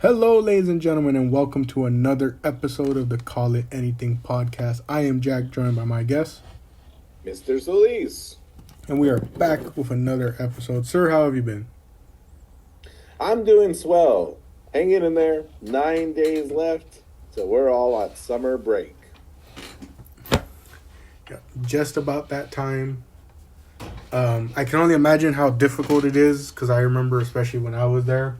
Hello, ladies and gentlemen, and welcome to another episode of the Call It Anything podcast. I am Jack, joined by my guest, Mr. Solis. and we are back with another episode. Sir, how have you been? I'm doing swell. Hanging in there. 9 days left. So we're all on summer break. Yeah, just about that time. I can only imagine how difficult it is, because I remember, especially when I was there,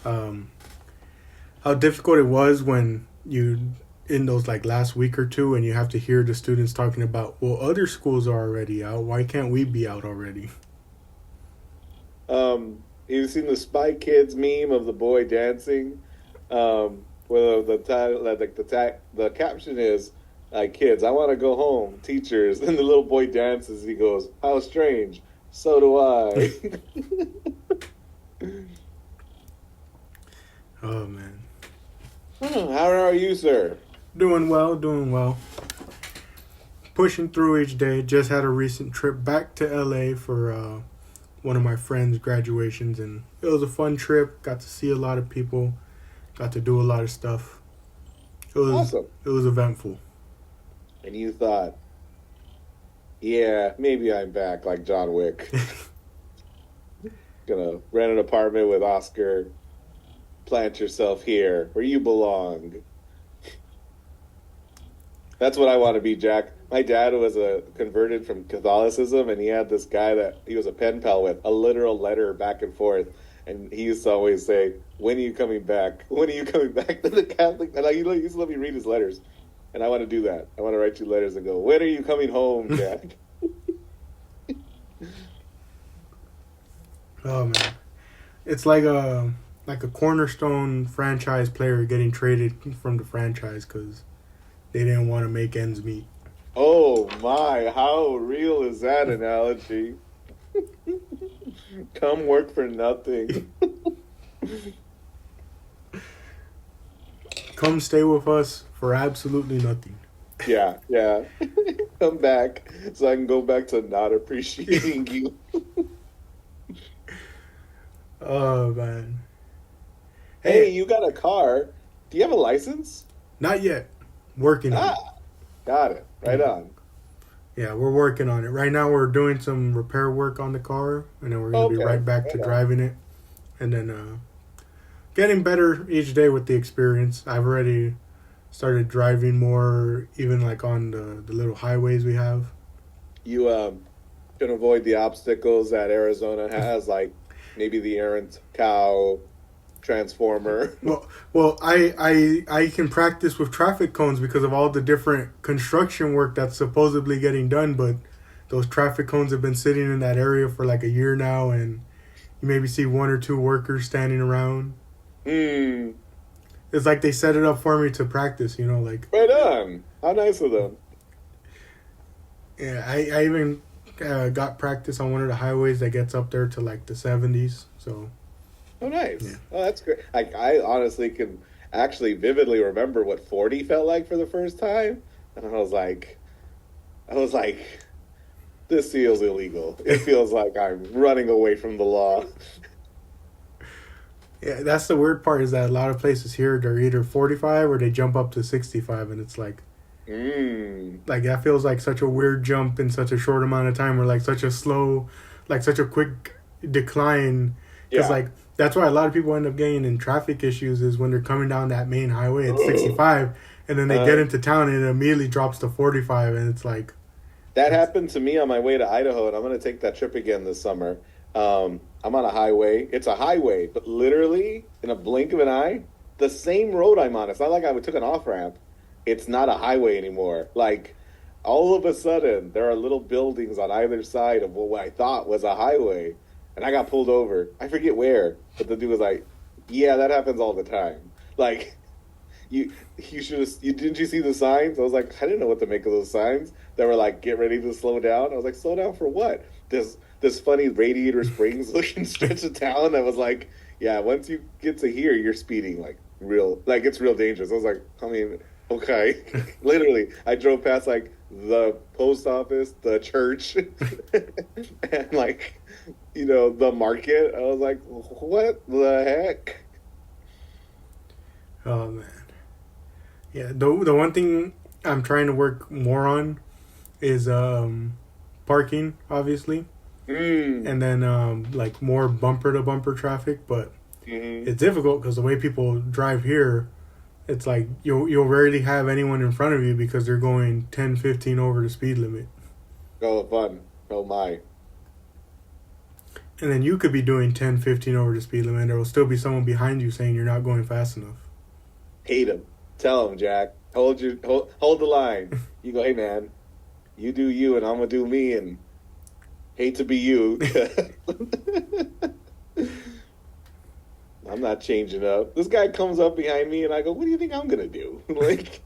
how difficult it was when you in those like last week or two, and you have to hear the students talking about, well, other schools are already out. Why can't we be out already? You've seen the Spy Kids meme of the boy dancing? Where the title, the caption is, kids, I want to go home, teachers. And the little boy dances. He goes, how strange. So do I. Oh, man. How are you, sir? Doing well, doing well. Pushing through each day. Just had a recent trip back to LA for one of my friends' graduations, and it was a fun trip. Got to see a lot of people. Got to do a lot of stuff. It was Awesome. It was eventful. And you thought, yeah, maybe I'm back like John Wick. Gonna rent an apartment with Oscar. Plant yourself here where you belong. That's what I want to be, Jack. My dad was converted from Catholicism, and he had this guy that he was a pen pal with, a literal letter back and forth. And he used to always say, when are you coming back? When are you coming back to the Catholic? And he used to let me read his letters. And I want to do that. I want to write you letters and go, when are you coming home, Jack? Oh, man. It's like a cornerstone franchise player getting traded from the franchise because they didn't want to make ends meet. Oh my, how real is that analogy? Come work for nothing. Come stay with us for absolutely nothing. Yeah. Come back so I can go back to not appreciating you. Oh, man. Hey, you got a car. Do you have a license? Not yet. Working on it. Got it. Right on. Yeah, we're working on it. Right now we're doing some repair work on the car, and then we're going to be right back to driving it. And then getting better each day with the experience. I've already started driving more, even like on the little highways we have. You can avoid the obstacles that Arizona has, like maybe the errant cow, transformer. Well, I can practice with traffic cones because of all the different construction work that's supposedly getting done, but those traffic cones have been sitting in that area for like a year now, and you maybe see one or two workers standing around. It's like they set it up for me to practice, like... Right on. How nice of them. Yeah, I even got practice on one of the highways that gets up there to like the 70s, so... Oh, nice. Yeah. Oh, that's great. I honestly can actually vividly remember what 40 felt like for the first time. And I was like, this feels illegal. It feels like I'm running away from the law. Yeah, that's the weird part, is that a lot of places here, they're either 45 or they jump up to 65, and it's like... Like, that feels like such a weird jump in such a short amount of time, or like such a slow, like such a quick decline. Because, like, that's why a lot of people end up getting in traffic issues, is when they're coming down that main highway at 65, and then they get into town and it immediately drops to 45, and it's like... That happened to me on my way to Idaho, and I'm going to take that trip again this summer. I'm on a highway. It's a highway, but literally, in a blink of an eye, the same road I'm on. It's not like I took an off-ramp. It's not a highway anymore. Like, all of a sudden, there are little buildings on either side of what I thought was a highway. And I got pulled over. I forget where, but the dude was like, yeah, that happens all the time. Like, you didn't you see the signs? I was like, I didn't know what to make of those signs. They were like, get ready to slow down. I was like, slow down for what? This funny Radiator Springs looking stretch of town that was like, yeah, once you get to here, you're speeding like it's real dangerous. I was like, I mean, okay. Literally, I drove past like the post office, the church, and like, the market. I was like, what the heck? Oh man, yeah. The one thing I'm trying to work more on is parking, obviously, Mm. and then like more bumper to bumper traffic. But Mm-hmm. it's difficult because the way people drive here, it's like you'll rarely have anyone in front of you because they're going 10, 15 over the speed limit. Oh, fun. Oh my. And then you could be doing 10, 15 over the speed limit. There will still be someone behind you saying you're not going fast enough. Hate him. Tell him, Jack. Hold the line. You go, hey man, you do you, and I'm gonna do me, and hate to be you. I'm not changing up. This guy comes up behind me, and I go, "What do you think I'm gonna do?" Like,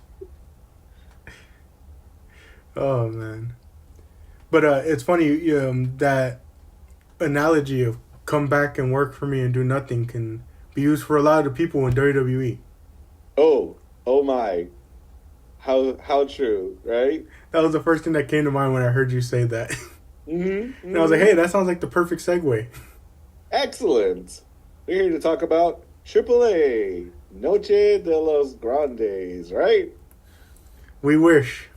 Oh, man. But it's funny that analogy of come back and work for me and do nothing can be used for a lot of people in WWE. oh my, how true, right? That was the first thing that came to mind when I heard you say that. Mm-hmm, And I was like, hey, that sounds like the perfect segue. Excellent. We're here to talk about AAA, Noche de los Grandes, right? We wish.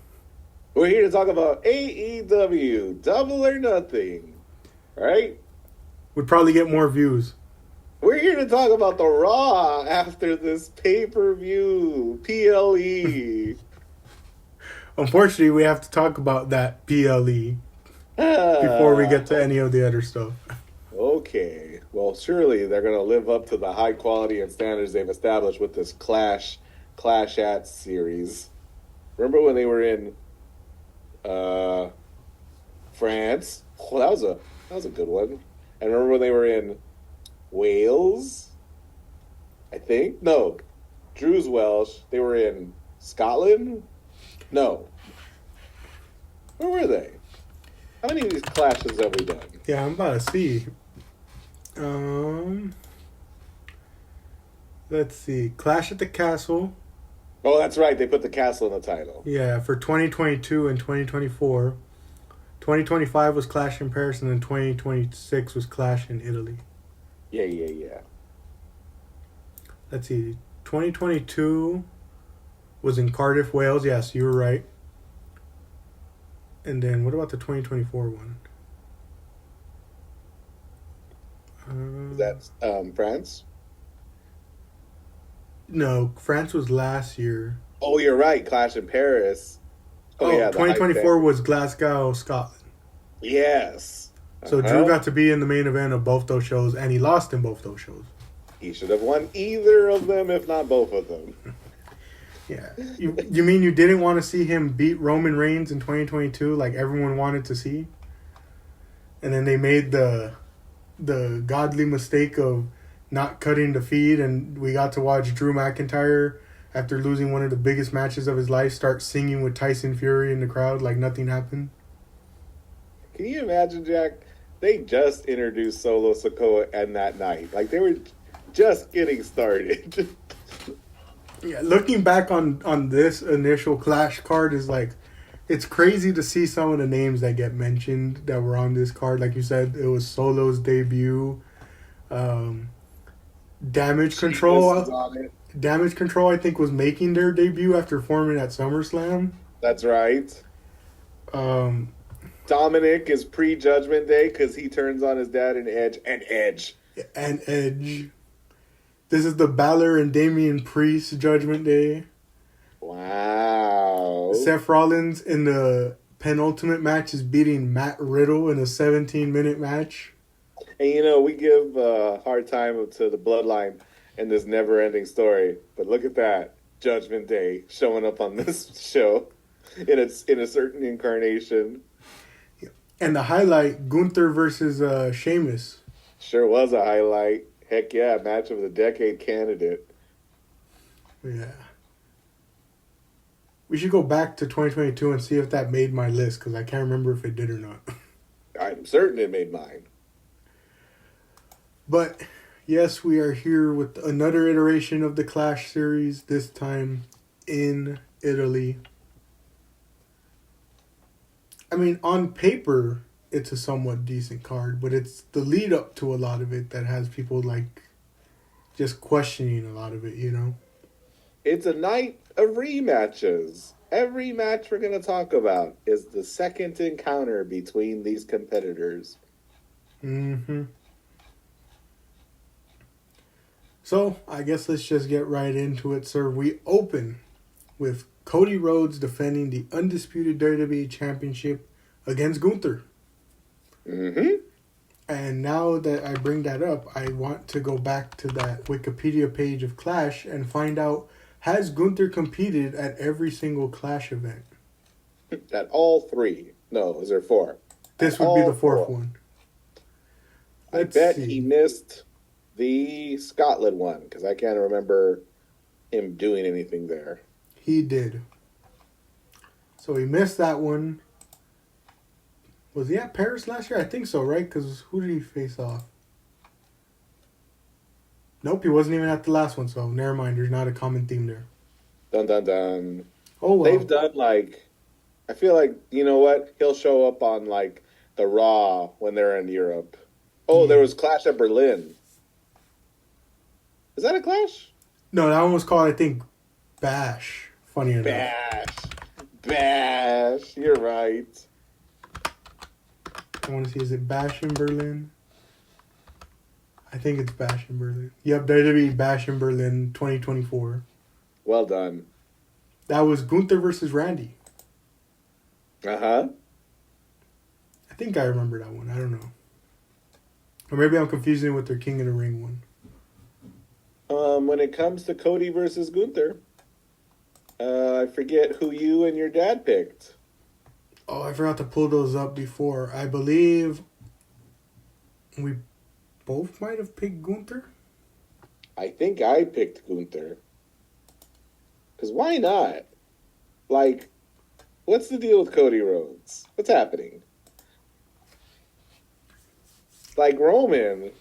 We're here to talk about AEW, Double or Nothing, right? Would probably get more views. We're here to talk about the Raw after this pay-per-view, PLE. Unfortunately, we have to talk about that PLE before we get to any of the other stuff. Okay. Well, surely they're going to live up to the high quality and standards they've established with this Clash at series. Remember when they were in France? Well, that was a good one. And remember when they were in Wales? I think no, Drew's Welsh. They were in Scotland. No, where were they? How many of these clashes have we done? Yeah, I'm about to see. Let's see. Clash at the Castle. Oh, that's right. They put the castle in the title. Yeah, for 2022 and 2024. 2025 was Clash in Paris, and then 2026 was Clash in Italy. Yeah. Let's see. 2022 was in Cardiff, Wales. Yes, you were right. And then what about the 2024 one? Is that France? No, France was last year. Oh, you're right. Clash in Paris. Oh, yeah, 2024 was Glasgow, Scotland. Yes. So Drew got to be in the main event of both those shows, and he lost in both those shows. He should have won either of them, if not both of them. Yeah. You mean you didn't want to see him beat Roman Reigns in 2022 like everyone wanted to see? And then they made the godly mistake of not cutting the feed, and we got to watch Drew McIntyre, after losing one of the biggest matches of his life, start singing with Tyson Fury in the crowd like nothing happened. Can you imagine, Jack? They just introduced Solo Sikoa and that night. Like, they were just getting started. Yeah, looking back on this initial Clash card is like, it's crazy to see some of the names that get mentioned that were on this card. Like you said, it was Solo's debut. Damage Control. Damage Control, I think, was making their debut after forming at SummerSlam. That's right. Dominic is pre-Judgment Day because he turns on his dad and Edge. And Edge. This is the Balor and Damian Priest Judgment Day. Wow. Seth Rollins in the penultimate match is beating Matt Riddle in a 17-minute match. And we give a hard time to the Bloodline in this never-ending story, but look at that. Judgment Day showing up on this show in a certain incarnation. And the highlight, Gunther versus Sheamus. Sure was a highlight. Heck yeah, match of the decade candidate. Yeah. We should go back to 2022 and see if that made my list, because I can't remember if it did or not. I'm certain it made mine. But, yes, we are here with another iteration of the Clash series, this time in Italy. I mean, on paper, it's a somewhat decent card, but it's the lead up to a lot of it that has people, like, just questioning a lot of it, It's a night of rematches. Every match we're going to talk about is the second encounter between these competitors. Mm-hmm. So, I guess let's just get right into it, sir. We open with Cody Rhodes defending the undisputed WWE Championship against Gunther. Mm-hmm. And now that I bring that up, I want to go back to that Wikipedia page of Clash and find out, has Gunther competed at every single Clash event? At all three. No, is there four? This At would be the all fourth four. one. I Let's bet he see. missed the Scotland one because I can't remember him doing anything there. He did. So he missed that one. Was he at Paris last year? I think so, right? Because who did he face off? Nope, he wasn't even at the last one, so never mind. There's not a common theme there. Dun dun dun. Oh, They've well. done like, I feel like, you know what? He'll show up on like the Raw when they're in Europe. Oh, there Yeah. was Clash at Berlin. Is that a Clash? No, that one was called, I think, Bash. Funny enough. Bash. Bash. You're right. I want to see, is it Bash in Berlin? I think it's Bash in Berlin. Yep, WWE Bash in Berlin 2024. Well done. That was Gunther versus Randy. Uh-huh. I think I remember that one. I don't know. Or maybe I'm confusing it with their King of the Ring one. When it comes to Cody versus Gunther, I forget who you and your dad picked. Oh, I forgot to pull those up before. I believe we both might have picked Gunther. I think I picked Gunther. Because why not? Like, what's the deal with Cody Rhodes? What's happening? Like Roman's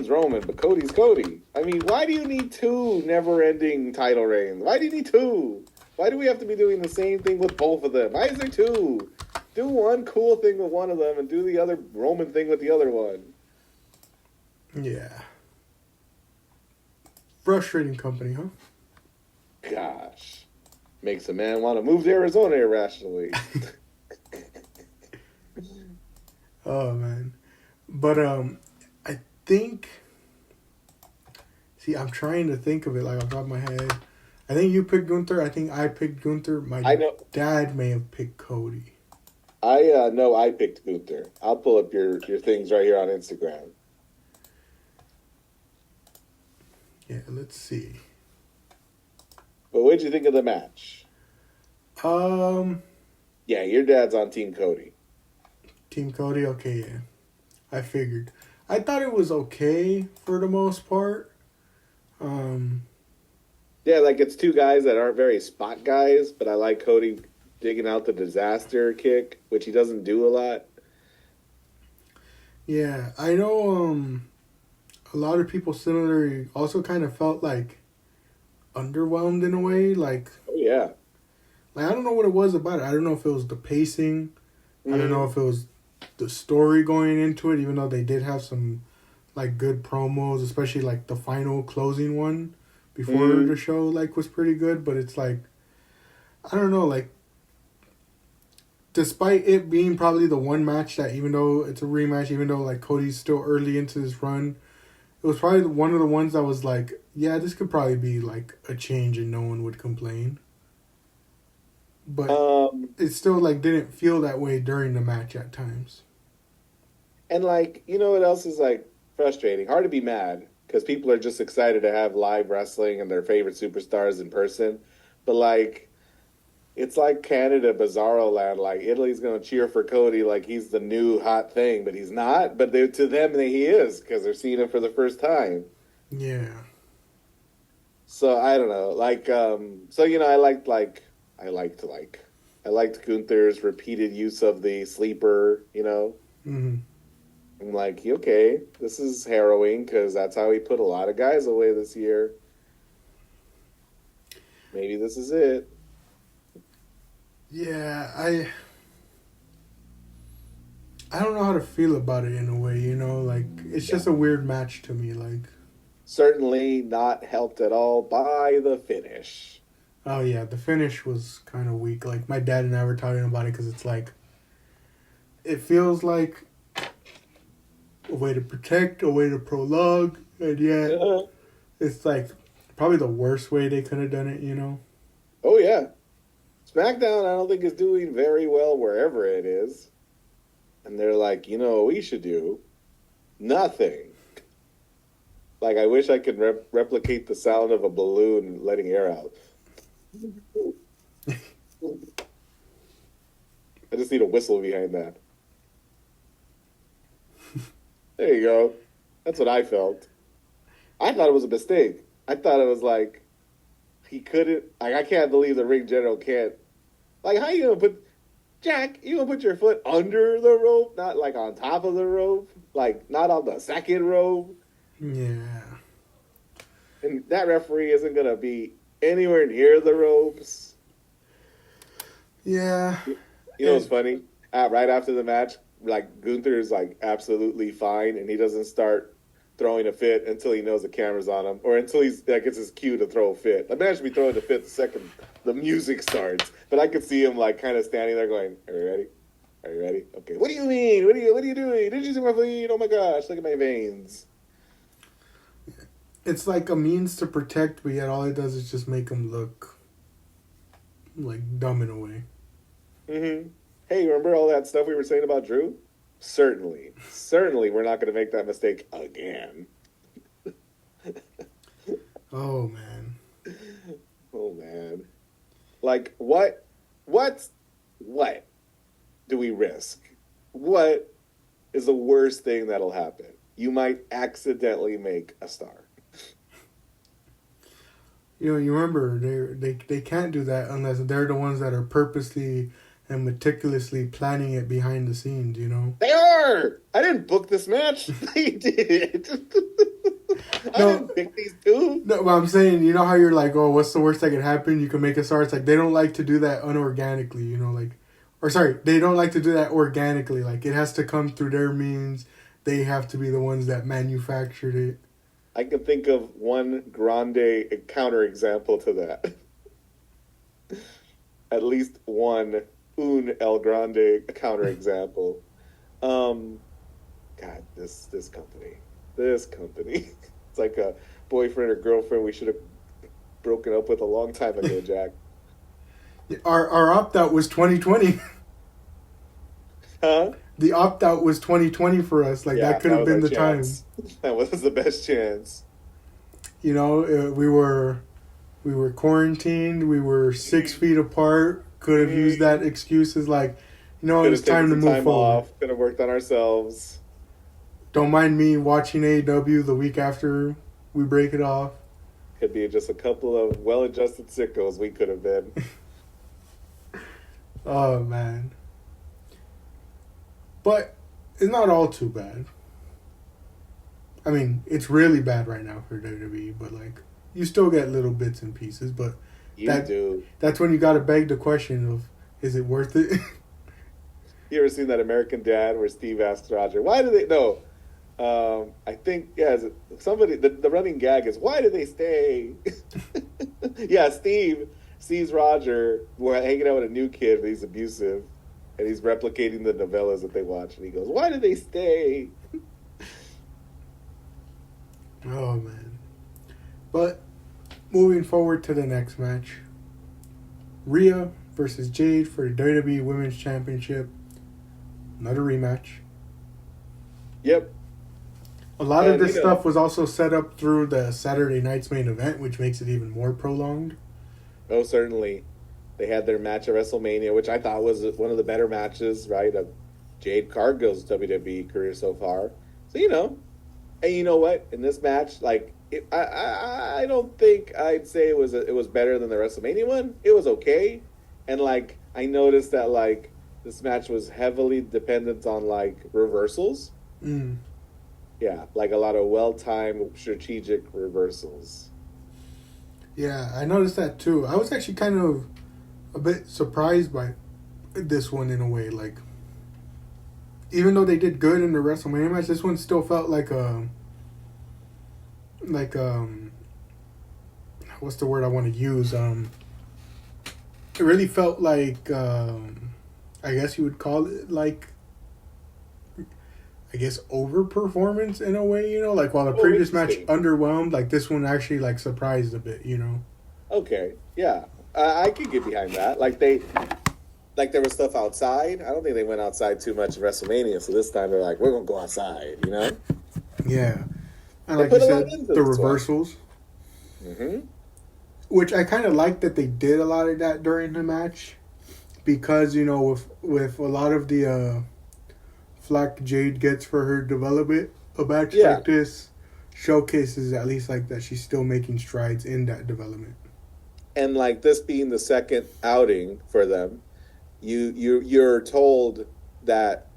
Roman, but Cody's Cody. I mean, why do you need two never-ending title reigns? Why do you need two? Why do we have to be doing the same thing with both of them? Why is there two? Do one cool thing with one of them and do the other Roman thing with the other one. Yeah. Frustrating company, huh? Gosh. Makes a man want to move to Arizona irrationally. Oh, man. But, I think... See, I'm trying to think of it like on top of my head. I think you picked Gunther. I think I picked Gunther. My dad may have picked Cody. I know I picked Gunther. I'll pull up your things right here on Instagram. Yeah, let's see. But what'd you think of the match? Yeah, your dad's on Team Cody. Team Cody, okay, yeah. I figured. I thought it was okay for the most part. Yeah, like it's two guys that aren't very spot guys, but I like Cody digging out the disaster kick, which he doesn't do a lot. Yeah, I know a lot of people similarly also kind of felt like underwhelmed in a way. Like, Oh, yeah. I don't know what it was about it. I don't know if it was the pacing. I don't know if it was the story going into it, even though they did have some like good promos, especially like the final closing one before the show like was pretty good. But it's like, I don't know, like despite it being probably the one match that, even though it's a rematch, even though like Cody's still early into his run, it was probably one of the ones that was like, yeah, this could probably be like a change and no one would complain. But it still like didn't feel that way during the match at times. And like, you know what else is like frustrating? Hard to be mad because people are just excited to have live wrestling and their favorite superstars in person. But like, it's like Canada Bizarro Land. Like Italy's going to cheer for Cody like he's the new hot thing, but he's not. But to them, he is because they're seeing him for the first time. Yeah. So I don't know. Like, so you know, I liked Gunther's repeated use of the sleeper. You know, Mm-hmm. I'm like, okay, this is harrowing because that's how he put a lot of guys away this year. Maybe this is it. Yeah, I don't know how to feel about it in a way, you know, like it's just a weird match to me, like Certainly not helped at all by the finish. Oh yeah, the finish was kind of weak. Like my dad and I were talking about it because it's like it feels like a way to protect, a way to prolong, and yet it's like probably the worst way they could have done it. You know? Oh yeah, SmackDown I don't think is doing very well wherever it is, and they're like, you know what we should do? Nothing. Like I wish I could replicate the sound of a balloon letting air out. I just need a whistle behind that. There you go. That's what I felt. I thought it was a mistake. I thought it was like he couldn't. Like I can't believe the ring general can't. Like how you gonna put Jack? You gonna put your foot under the rope, not like on top of the rope, like not on the second rope. Yeah. And that referee isn't gonna be anywhere near the ropes. Yeah. You know what's funny? Right after the match, like Gunther is like absolutely fine, and he doesn't start throwing a fit until he knows the camera's on him, or until he's like it's his cue to throw a fit. Imagine me throwing a fit the second the music starts, but I could see him like kind of standing there going, "Are you ready? Are you ready? Okay. What do you mean? What are you doing? Did you see my bleed? Oh my gosh! Look at my veins." It's like a means to protect, but yet all it does is just make him look like dumb in a way. Mm-hmm. Hey, remember all that stuff we were saying about Drew? Certainly, we're not going to make that mistake again. Oh man. Oh man. Like what do we risk? What is the worst thing that'll happen? You might accidentally make a star. You know, you remember they can't do that unless they're the ones that are purposely and meticulously planning it behind the scenes, you know? They are! I didn't book this match. They did. I didn't pick these two. No, but I'm saying, you know how you're like, oh, what's the worst that could happen? You can make a star. It's like they don't like to do that unorganically, you know, like, or sorry, they don't like to do that organically. Like it has to come through their means. They have to be the ones that manufactured it. I can think of one grande counterexample to that. At least one El Grande counterexample. God, this company. It's like a boyfriend or girlfriend we should have broken up with a long time ago, Jack. Our opt-out was 2020. Huh? The opt-out was 2020 for us. Like, that could have been the chance. Time. That was the best chance. You know, we were quarantined. We were 6 feet apart. Could have used that excuse as like, you know, it's time to move forward. Could have worked on ourselves. Don't mind me watching AEW the week after we break it off. Could be just a couple of well-adjusted sickos we could have been. Oh, man. But it's not all too bad. I mean, it's really bad right now for WWE, but like you still get little bits and pieces. But that's when you got to beg the question of, is it worth it? You ever seen that American Dad where Steve asks Roger, "Why do they?" No, I think somebody. The running gag is, "Why do they stay?" Yeah, Steve sees Roger hanging out with a new kid, but he's abusive. And he's replicating the novellas that they watch. And he goes, "Why do they stay?" Oh, man. But moving forward to the next match. Rhea versus Jade for the WWE Women's Championship. Another rematch. Yep. A lot of this stuff was also set up through the Saturday night's main event, which makes it even more prolonged. Oh, certainly. They had their match at WrestleMania, which I thought was one of the better matches, right, of Jade Cargill's WWE career so far. So, you know. And you know what? In this match, like, I don't think I'd say it was better than the WrestleMania one. It was okay. And, like, I noticed that, like, this match was heavily dependent on, like, reversals. Mm. Yeah, like a lot of well-timed strategic reversals. Yeah, I noticed that too. I was actually kind of a bit surprised by this one in a way. Like, even though they did good in the WrestleMania match, this one still felt like a like what's the word I want to use? It really felt like I guess you would call it like I guess overperformance in a way, like while the Oh, previous match interesting. underwhelmed, like this one actually like surprised a bit. Okay, yeah, I could get behind that. Like there was stuff outside. I don't think they went outside too much in WrestleMania, so this time they're like, we're gonna go outside. Yeah. And They like you put a lot said, into the this one. reversals, Hmm. which I kind of like that they did a lot of that during the match because with a lot of the flack Jade gets for her development, a match Yeah, like this showcases at least like that she's still making strides in that development. and like this being the second outing for them, you're told that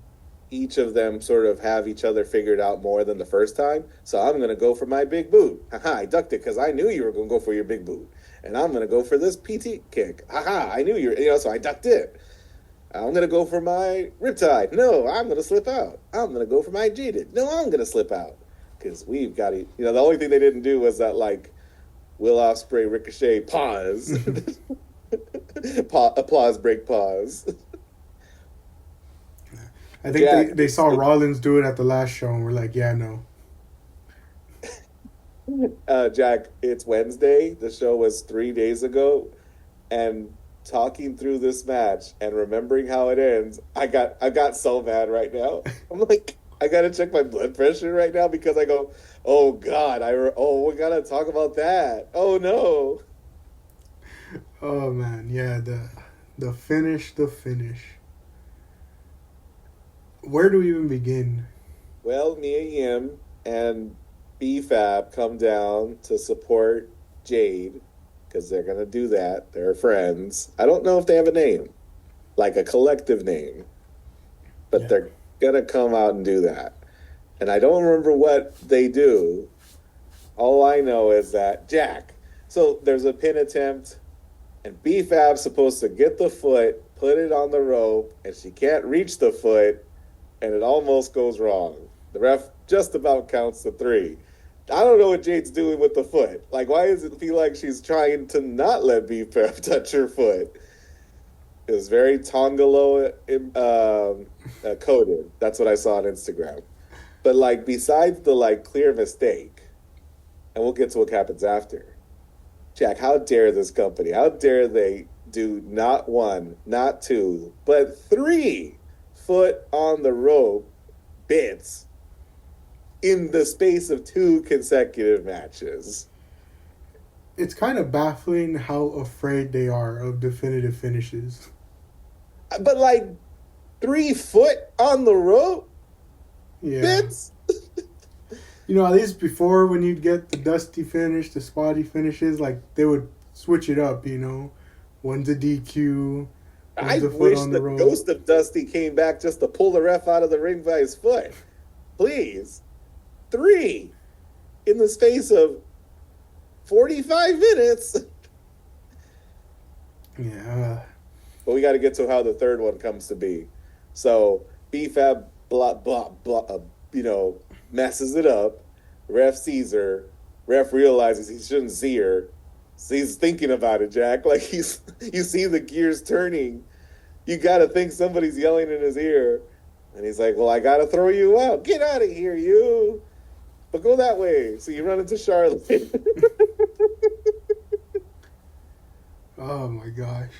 each of them sort of have each other figured out more than the first time. So I'm gonna go for my big boot. Haha, I ducked it because I knew you were gonna go for your big boot, and I'm gonna go for this PT kick. Haha, I knew so I ducked it. I'm gonna go for my riptide. No, I'm gonna slip out. I'm gonna go for my jaded. No, I'm gonna slip out because we've got to. The only thing they didn't do was that like Will Ospreay Ricochet pause, applause break pause. I think they, Jack, they saw Rollins do it at the last show and we're like, yeah, no. Jack, it's Wednesday. The show was 3 days ago, and talking through this match and remembering how it ends, I got so mad right now. I'm like, I gotta check my blood pressure right now because I go, oh God, we gotta talk about that. Oh no. Oh man, yeah, the finish. Where do we even begin? Well, Mia Yim and BFAB come down to support Jade because they're gonna do that. They're friends. I don't know if they have a name, like a collective name, but Yeah. they're gonna come out and do that. And I don't remember what they do. All I know is that Jack. So there's a pin attempt, and BFAB's supposed to get the foot, put it on the rope, and she can't reach the foot, and it almost goes wrong. The ref just about counts to three. I don't know what Jade's doing with the foot. Like, why does it feel like she's trying to not let BFAB touch her foot? It was very Tongalo coded. That's what I saw on Instagram. But like, besides the like clear mistake, and we'll get to what happens after. Jack, how dare this company? How dare they do not one, not two, but 3 foot on the rope bits in the space of 2 consecutive matches? It's kind of baffling how afraid they are of definitive finishes. But like 3 foot on the rope Yeah. bits? At least before when you'd get the dusty finish, the spotty finishes, like they would switch it up. One's a DQ, I one's a foot wish on the the rope. ghost of Dusty came back just to pull the ref out of the ring by his foot. Please. 3 in the space of 45 minutes. Yeah. But we got to get to how the third one comes to be. So BFAB blah blah blah, messes it up. Ref sees her. Ref realizes he shouldn't see her. So he's thinking about it, Jack. Like you see the gears turning. You got to think somebody's yelling in his ear, and he's like, "Well, I got to throw you out. Get out of here, you." But go that way. So you run into Charlotte. Oh my gosh.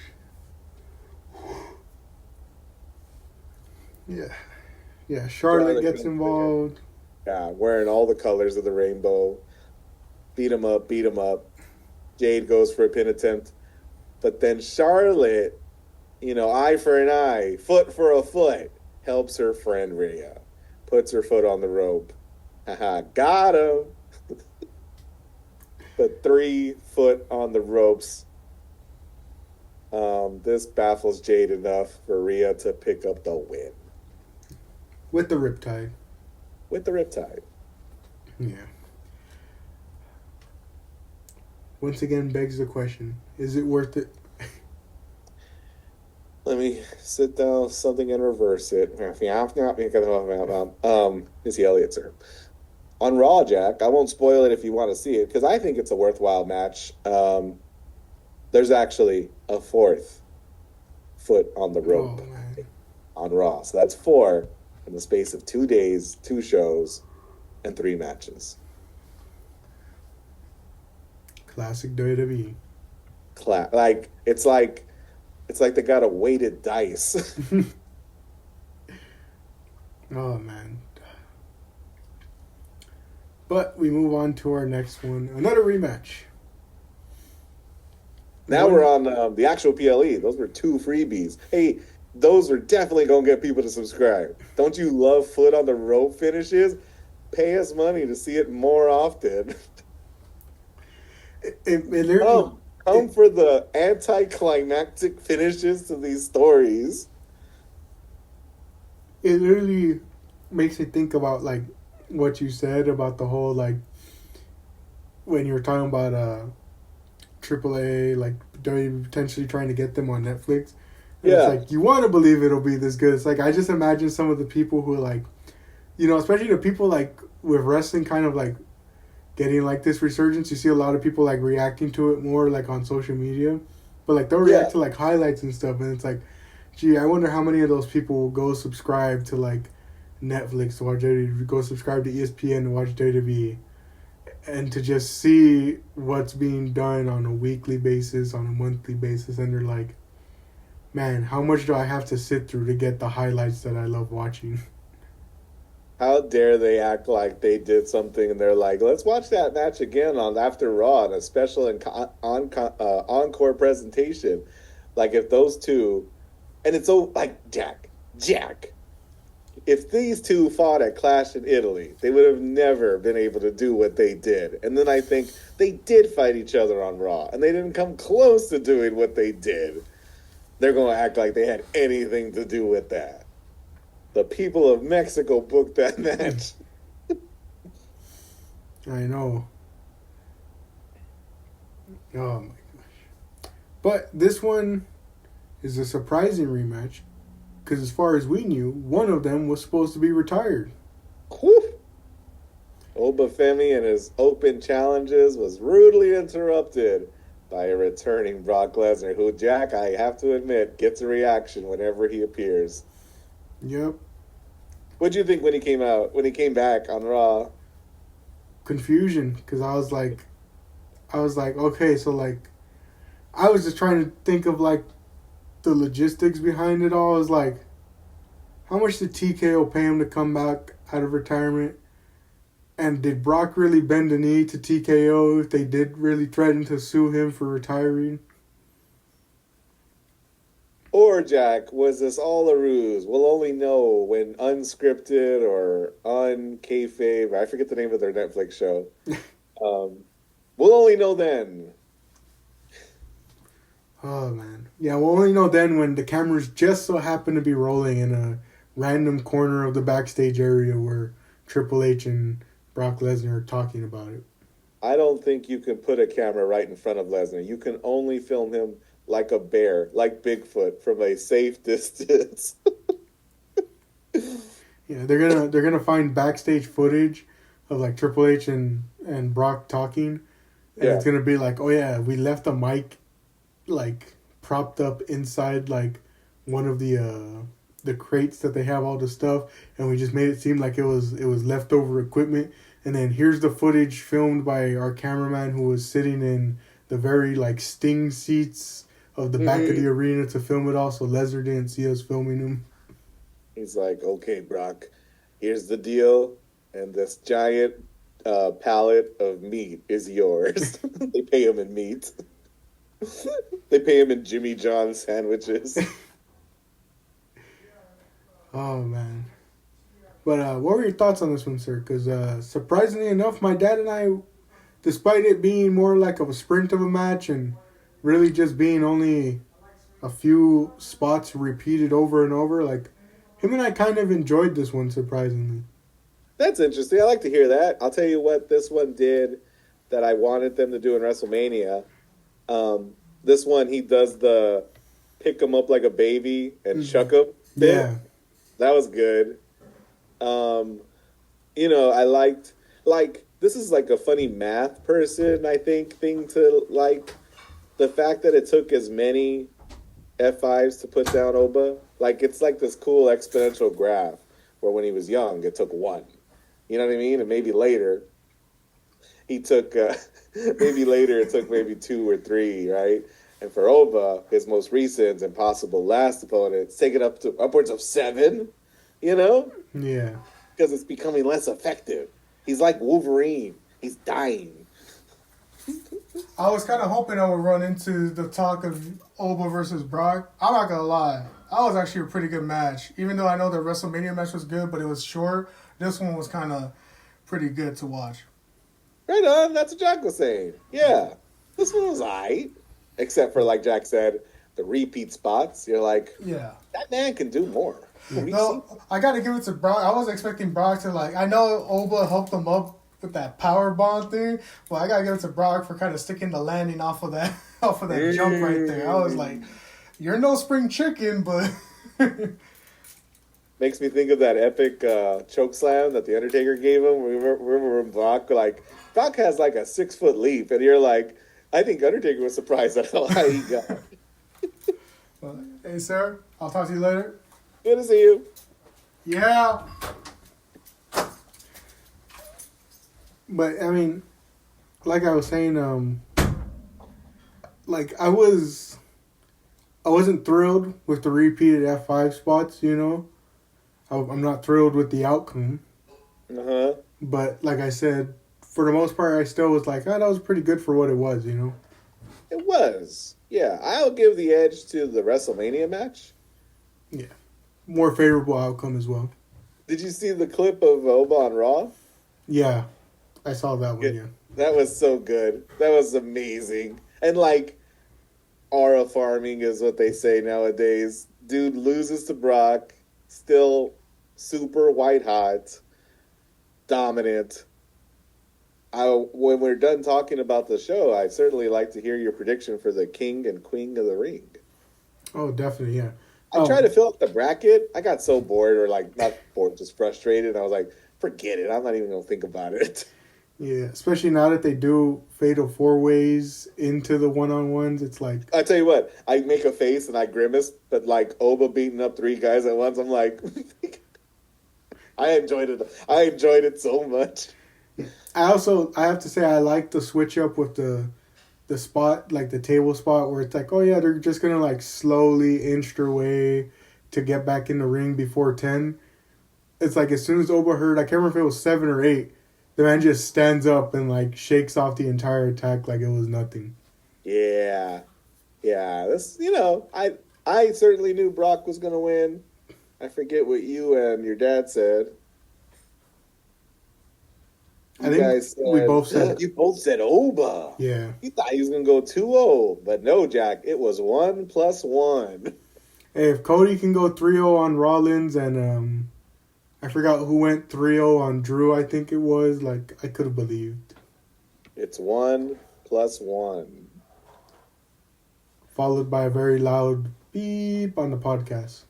Yeah. Yeah. Charlotte Charlotte gets comes in. involved. Yeah, wearing all the colors of the rainbow. Beat him up, beat him up. Jade goes for a pin attempt. But then Charlotte, eye for an eye, foot for a foot, helps her friend Rhea. Puts her foot on the rope. Haha, got him. But 3 foot on the ropes. This baffles Jade enough for Rhea to pick up the win With the riptide. with the riptide. Yeah. Once again begs the question, is it worth it? Let me sit down something and reverse it. Missy Elliott, sir. On Raw, Jack. I won't spoil it if you want to see it because I think it's a worthwhile match. There's actually a fourth foot on the Oh rope man, on Raw. So that's four in the space of 2 days, two shows, and three matches. classic WWE. Like it's like they got a weighted dice. Oh man. But we move on to our next one. Another rematch. Now we're One, on the actual PLE. Those were two freebies. Hey, those are definitely gonna get people to subscribe. Don't you love foot on the rope finishes? Pay us money to see it more often. it literally, Come it, for the anticlimactic finishes to these stories. it literally makes me think about like what you said about the whole like when you were talking about AAA like WWE potentially trying to get them on Netflix. And it's Yeah, like you want to believe it'll be this good. It's like I just imagine some of the people who like, especially the people like with wrestling kind of like getting like this resurgence. You see a lot of people like reacting to it more like on social media, but like they'll yeah. react to like highlights and stuff, and it's like, gee, I wonder how many of those people will go subscribe to like Netflix to watch WWE, go subscribe to ESPN to watch WWE, and to just see what's being done on a weekly basis, on a monthly basis, and they're like, man, how much do I have to sit through to get the highlights that I love watching? How dare they act like they did something and they're like, let's watch that match again on after Raw on a special and encore presentation. Like if those two, and it's so like Jack. If these two fought at Clash in Italy, they would have never been able to do what they did. And then I think they did fight each other on Raw, and they didn't come close to doing what they did. They're going to act like they had anything to do with that. The people of Mexico booked that match. I know. Oh my gosh. But this one is a surprising rematch because, as far as we knew, one of them was supposed to be retired. Whew. Obafemi and his open challenges was rudely interrupted by a returning Brock Lesnar, who, Jack, I have to admit, gets a reaction whenever he appears. Yep. What'd you think when he came out, when he came back on Raw? Confusion because I was like, okay, so like, I was just trying to think of like the logistics behind it all. Is like, how much did TKO pay him to come back out of retirement? And did Brock really bend the knee to TKO if they did really threaten to sue him for retiring? Or, Jack, was this all a ruse? We'll only know when unscripted or on kayfabe. I forget the name of their Netflix show. Um, we'll only know then. Oh man, yeah. We'll only know then when the cameras just so happen to be rolling in a random corner of the backstage area where Triple H and Brock Lesnar are talking about it. I don't think you can put a camera right in front of Lesnar. You can only film him like a bear, like Bigfoot, from a safe distance. Yeah, they're gonna find backstage footage of like Triple H and Brock talking, and Yeah. it's gonna be like, oh yeah, we left a mic like propped up inside like one of the crates that they have all the stuff, and we just made it seem like it was leftover equipment. And then here's the footage filmed by our cameraman who was sitting in the very like sting seats of the back of the Hmm. arena to film it all, so Lesnar didn't see us filming him. He's like, okay, Brock, here's the deal. And this giant pallet of meat is yours. They pay him in meat. They pay him in Jimmy John sandwiches. Oh man. But what were your thoughts on this one, sir? Because surprisingly enough, my dad and I, despite it being more like of a sprint of a match and really just being only a few spots repeated over and over, like him and I kind of enjoyed this one surprisingly. That's interesting. I like to hear that. I'll tell you what this one did that I wanted them to do in WrestleMania. This one, he does the pick him up like a baby and Mm-hmm. chuck him bit. Yeah. That was good. Um, I liked. like this is like a funny math person, I think, thing to like the fact that it took as many F5s to put down Oba. Like it's like this cool exponential graph where when he was young, it took one. You know what I mean? And maybe later he took maybe later it took maybe two or three, right? And for Oba, his most recent and possible last opponent, take it up to upwards of 7, you know? Yeah. Because it's becoming less effective. He's like Wolverine. He's dying. I was kind of hoping I would run into the talk of Oba versus Brock. I'm not going to lie. That was actually a pretty good match. Even though I know the WrestleMania match was good, but it was short, this one was kind of pretty good to watch. Right on. That's what Jack was saying. Yeah. This one was aight. Except for, like Jack said, the repeat spots. You're like, yeah, that man can do more. No, I got to give it to Brock. I was expecting Brock to, like, I know Oba helped him up with that power bomb thing, but I got to give it to Brock for kind of sticking the landing off of that jump right there. I was like, you're no spring chicken, but... Makes me think of that epic choke slam that the Undertaker gave him. Remember when Brock has like a 6-foot leap, and you're like, I think Undertaker was surprised at how high he got. Hey, sir, I'll talk to you later. Good to see you. Yeah. But I mean, like I was saying, like I wasn't thrilled with the repeated F5 spots. You know, I'm not thrilled with the outcome. But like I said, for the most part, I still was like, oh, that was pretty good for what it was. You know, it was. Yeah, I'll give the edge to the WrestleMania match. Yeah, more favorable outcome as well. Did you see the clip of Oba on Raw? Yeah, I saw that one. Yeah, that was so good. That was amazing. And like, aura farming is what they say nowadays. Dude loses to Brock, still super white hot, dominant. When we're done talking about the show, I'd certainly like to hear your prediction for the King and Queen of the Ring. Oh, definitely, yeah. I tried to fill up the bracket. I got so bored, or like not bored, just frustrated. I was like, forget it. I'm not even gonna think about it. Yeah, especially now that they do fatal 4-ways into the one-on-ones, it's like... I tell you what, I make a face and I grimace, but like Oba beating up 3 guys at once, I'm like, I enjoyed it. I enjoyed it so much. I have to say, I like the switch up with the spot, like the table spot, where it's like, oh yeah, they're just gonna like slowly inch their way to get back in the ring before 10. It's like as soon as Oba heard, I can't remember if it was 7 or 8, the man just stands up and like shakes off the entire attack like it was nothing. Yeah. This, I certainly knew Brock was gonna win. I forget what you and your dad said. I think we both said... You both said Oba. Yeah. You thought he was going to go 2-0. But no, Jack. It was 1+1. Hey, if Cody can go 3-0 on Rollins and I forgot who went 3-0 on Drew, I think it was, like, I could have believed. It's 1+1. Followed by a very loud beep on the podcast.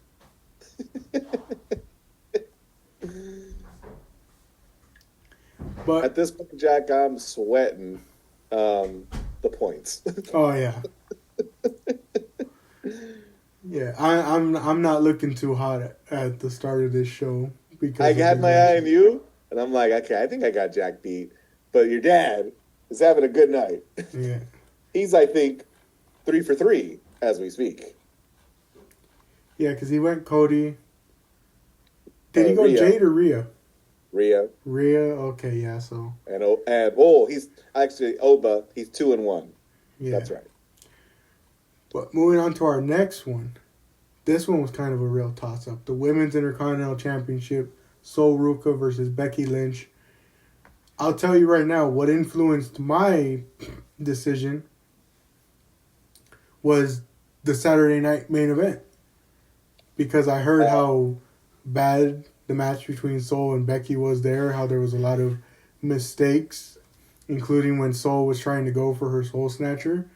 But at this point, Jack, I'm sweating the points. Oh yeah, yeah. I'm not looking too hot at the start of this show because I had my eye on you, and I'm like, okay, I think I got Jack beat. But your dad is having a good night. Yeah, he's I think 3 for 3 as we speak. Yeah, because he went Cody. Did he go Rhea. Jade or Rhea? Rhea. Okay, yeah. So he's actually Oba. He's 2-1. Yeah, that's right. But moving on to our next one, this one was kind of a real toss-up. The Women's Intercontinental Championship, Sol Ruka versus Becky Lynch. I'll tell you right now, what influenced my decision was the Saturday night main event. Because I heard how bad the match between Sol and Becky was there, how there was a lot of mistakes, including when Sol was trying to go for her Soul Snatcher.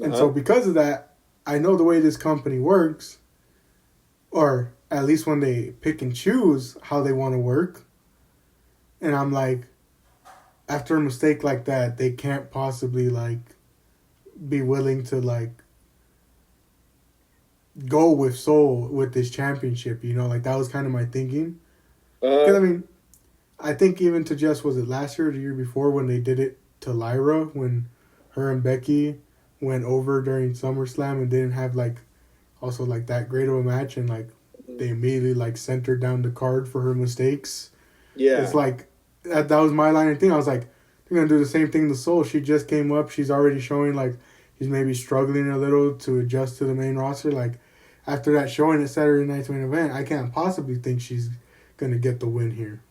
And so because of that, I know the way this company works, or at least when they pick and choose how they want to work. And I'm like, after a mistake like that, they can't possibly like be willing to like go with Soul with this championship. You know, like that was kind of my thinking. Because I mean, I think even to Jess, was it last year or the year before when they did it to Lyra when her and Becky went over during SummerSlam and didn't have like also like that great of a match, and like they immediately like sent her down the card for her mistakes. Yeah, it's like that was my line of thing. I was like, they're gonna do the same thing to Soul. She just came up. She's already showing like she's maybe struggling a little to adjust to the main roster. Like after that showing at Saturday Night's Main Event, I can't possibly think she's gonna get the win here.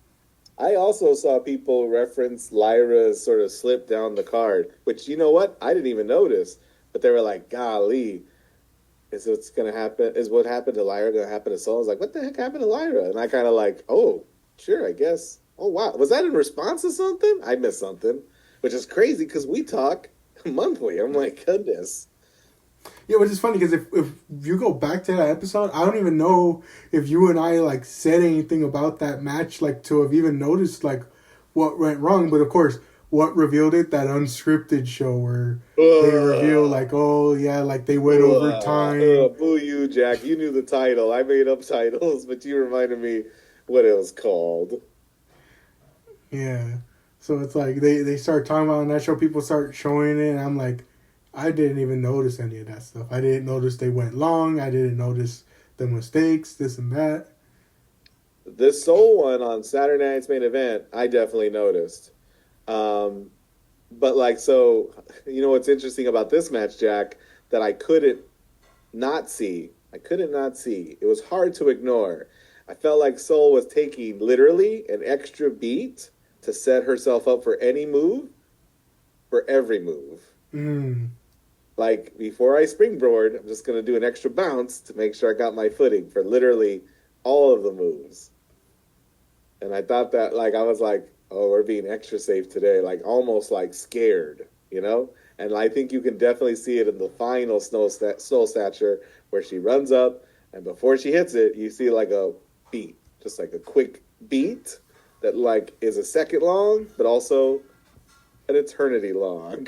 I also saw people reference Lyra's sort of slip down the card, which, you know what? I didn't even notice. But they were like, golly, is what's going to happen? Is what happened to Lyra going to happen to Soul? I was like, what the heck happened to Lyra? And I kind of like, oh, sure, I guess. Oh, wow. Was that in response to something? I missed something, which is crazy because we talk monthly. I'm like, goodness. Yeah, which is funny because if you go back to that episode, I don't even know if you and I like said anything about that match, like to have even noticed like what went wrong. But of course, what revealed it? That unscripted show where they reveal like, oh yeah, like they went over time. Boo you, Jack. You knew the title. I made up titles, but you reminded me what it was called. Yeah, so it's like they start talking about on that show. People start showing it, and I'm like, I didn't even notice any of that stuff. I didn't notice they went long. I didn't notice the mistakes, this and that. This Soul one on Saturday Night's Main Event, I definitely noticed. But like, so, you know what's interesting about this match, Jack, that I couldn't not see. It was hard to ignore. I felt like Soul was taking literally an extra beat to set herself up for any move, for every move. Like, before I springboard, I'm just going to do an extra bounce to make sure I got my footing for literally all of the moves. And I thought that, like, I was like, oh, we're being extra safe today. Like, almost, like, scared, you know? And I think you can definitely see it in the final Snow Snatcher where she runs up, and before she hits it, you see, like, a beat. Just, like, a quick beat that, like, is a second long, but also an eternity long.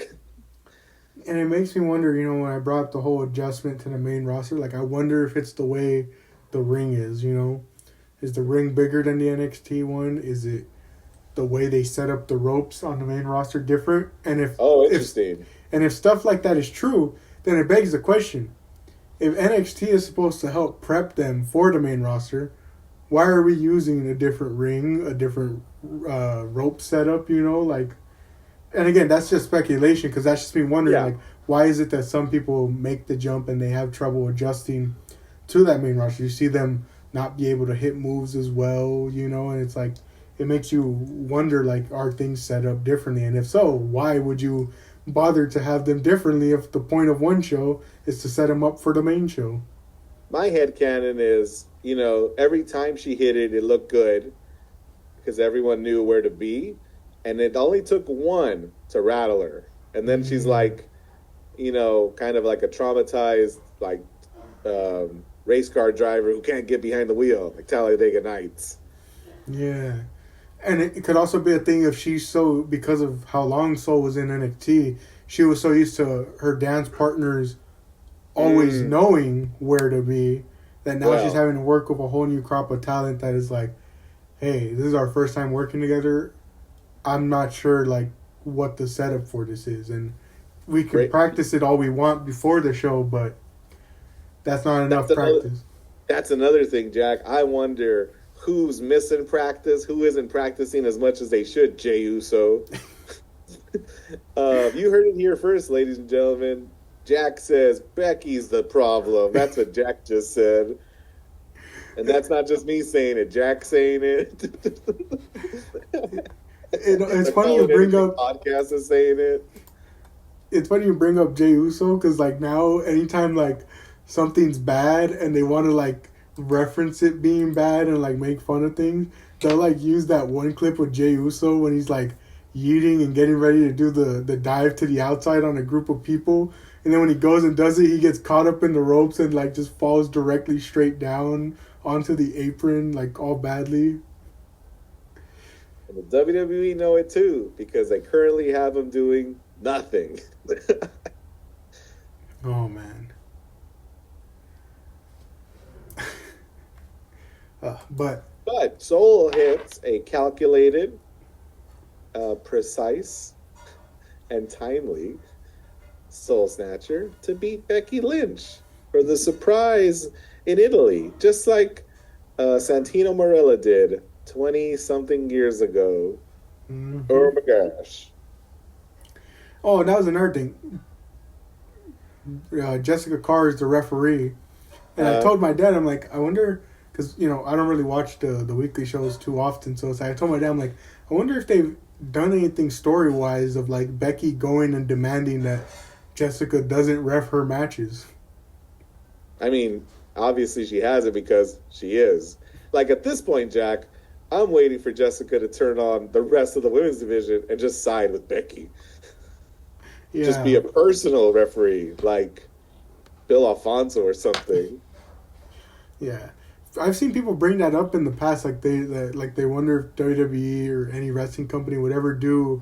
And it makes me wonder, you know, when I brought up the whole adjustment to the main roster, like, I wonder if it's the way the ring is, you know? Is the ring bigger than the NXT one? Is it the way they set up the ropes on the main roster different? And interesting. If stuff like that is true, then it begs the question. If NXT is supposed to help prep them for the main roster, why are we using a different ring, a different rope setup, you know? Like, and again, that's just speculation because that's just me wondering, like, why is it that some people make the jump and they have trouble adjusting to that main roster? You see them not be able to hit moves as well, you know, and it's like, it makes you wonder, like, are things set up differently? And if so, why would you bother to have them differently if the point of one show is to set them up for the main show? My headcanon is, you know, every time she hit it, it looked good because everyone knew where to be. And it only took one to rattle her. And then she's like, you know, kind of like a traumatized, like, race car driver who can't get behind the wheel, like Talladega Nights. Yeah. And it could also be a thing if she's so, because of how long Soul was in NXT, she was so used to her dance partners always knowing where to be, that now she's having to work with a whole new crop of talent that is like, hey, this is our first time working together. I'm not sure, like, what the setup for this is. And we can practice it all we want before the show, but that's not enough practice. That's another thing, Jack. I wonder who's missing practice, who isn't practicing as much as they should, Jey Uso. You heard it here first, ladies and gentlemen. Jack says Becky's the problem. That's what Jack just said. And that's not just me saying it. Jack saying it. It's funny you bring up podcast is saying it. It's funny you bring up Jey Uso because, like, now anytime like something's bad and they want to like reference it being bad and like make fun of things, they'll like use that one clip with Jey Uso when he's like yeeting and getting ready to do the dive to the outside on a group of people, and then when he goes and does it, he gets caught up in the ropes and like just falls directly straight down onto the apron, like all badly. And the WWE know it too, because they currently have him doing nothing. Oh man. But Soul hits a calculated, precise, and timely Soul Snatcher to beat Becky Lynch for the surprise in Italy, just like Santino Marella did 20-something years ago. mm-hmm. Oh my gosh. Oh, and that was another thing. Jessica Carr is the referee. And I told my dad, I'm like, I wonder, because, I don't really watch the weekly shows too often. So I told my dad, I'm like, I wonder if they've done anything story-wise of, like, Becky going and demanding that Jessica doesn't ref her matches. I mean, obviously she has it because she is. Like, at this point, Jack, I'm waiting for Jessica to turn on the rest of the women's division and just side with Becky. Yeah. Just be a personal referee, like Bill Alfonso or something. Yeah. I've seen people bring that up in the past, like they wonder if WWE or any wrestling company would ever do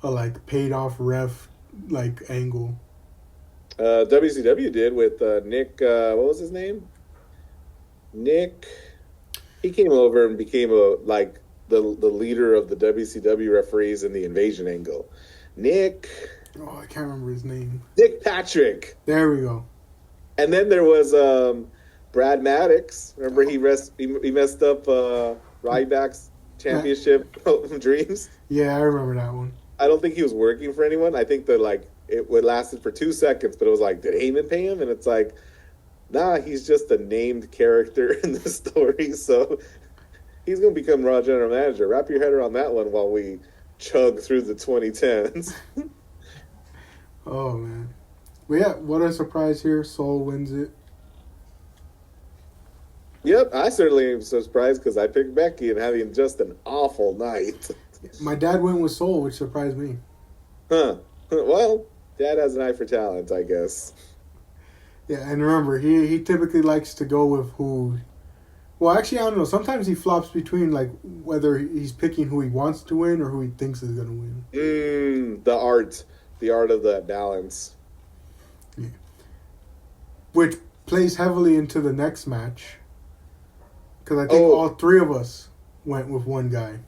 a like paid off ref like angle. WCW did with Nick. What was his name? Nick. He came over and became the leader of the WCW referees in the Invasion angle. Nick. Oh, I can't remember his name. Nick Patrick. There we go. And then there was Brad Maddox. Remember he messed up Ryback's championship dreams? Yeah, I remember that one. I don't think he was working for anyone. I think that it would lasted for 2 seconds, but it was like, did Heyman pay him? And it's like, nah, he's just a named character in the story, so he's going to become Raw General Manager. Wrap your head around that one while we chug through the 2010s. Oh, man. But yeah, what a surprise here. Soul wins it. Yep, I certainly am surprised because I picked Becky and having just an awful night. My dad went with Soul, which surprised me. Huh. Well, Dad has an eye for talent, I guess. Yeah, and remember, he typically likes to go with who... Well, actually, I don't know. Sometimes he flops between, like, whether he's picking who he wants to win or who he thinks is going to win. The art of that balance. Yeah. Which plays heavily into the next match. Because I think all three of us went with one guy.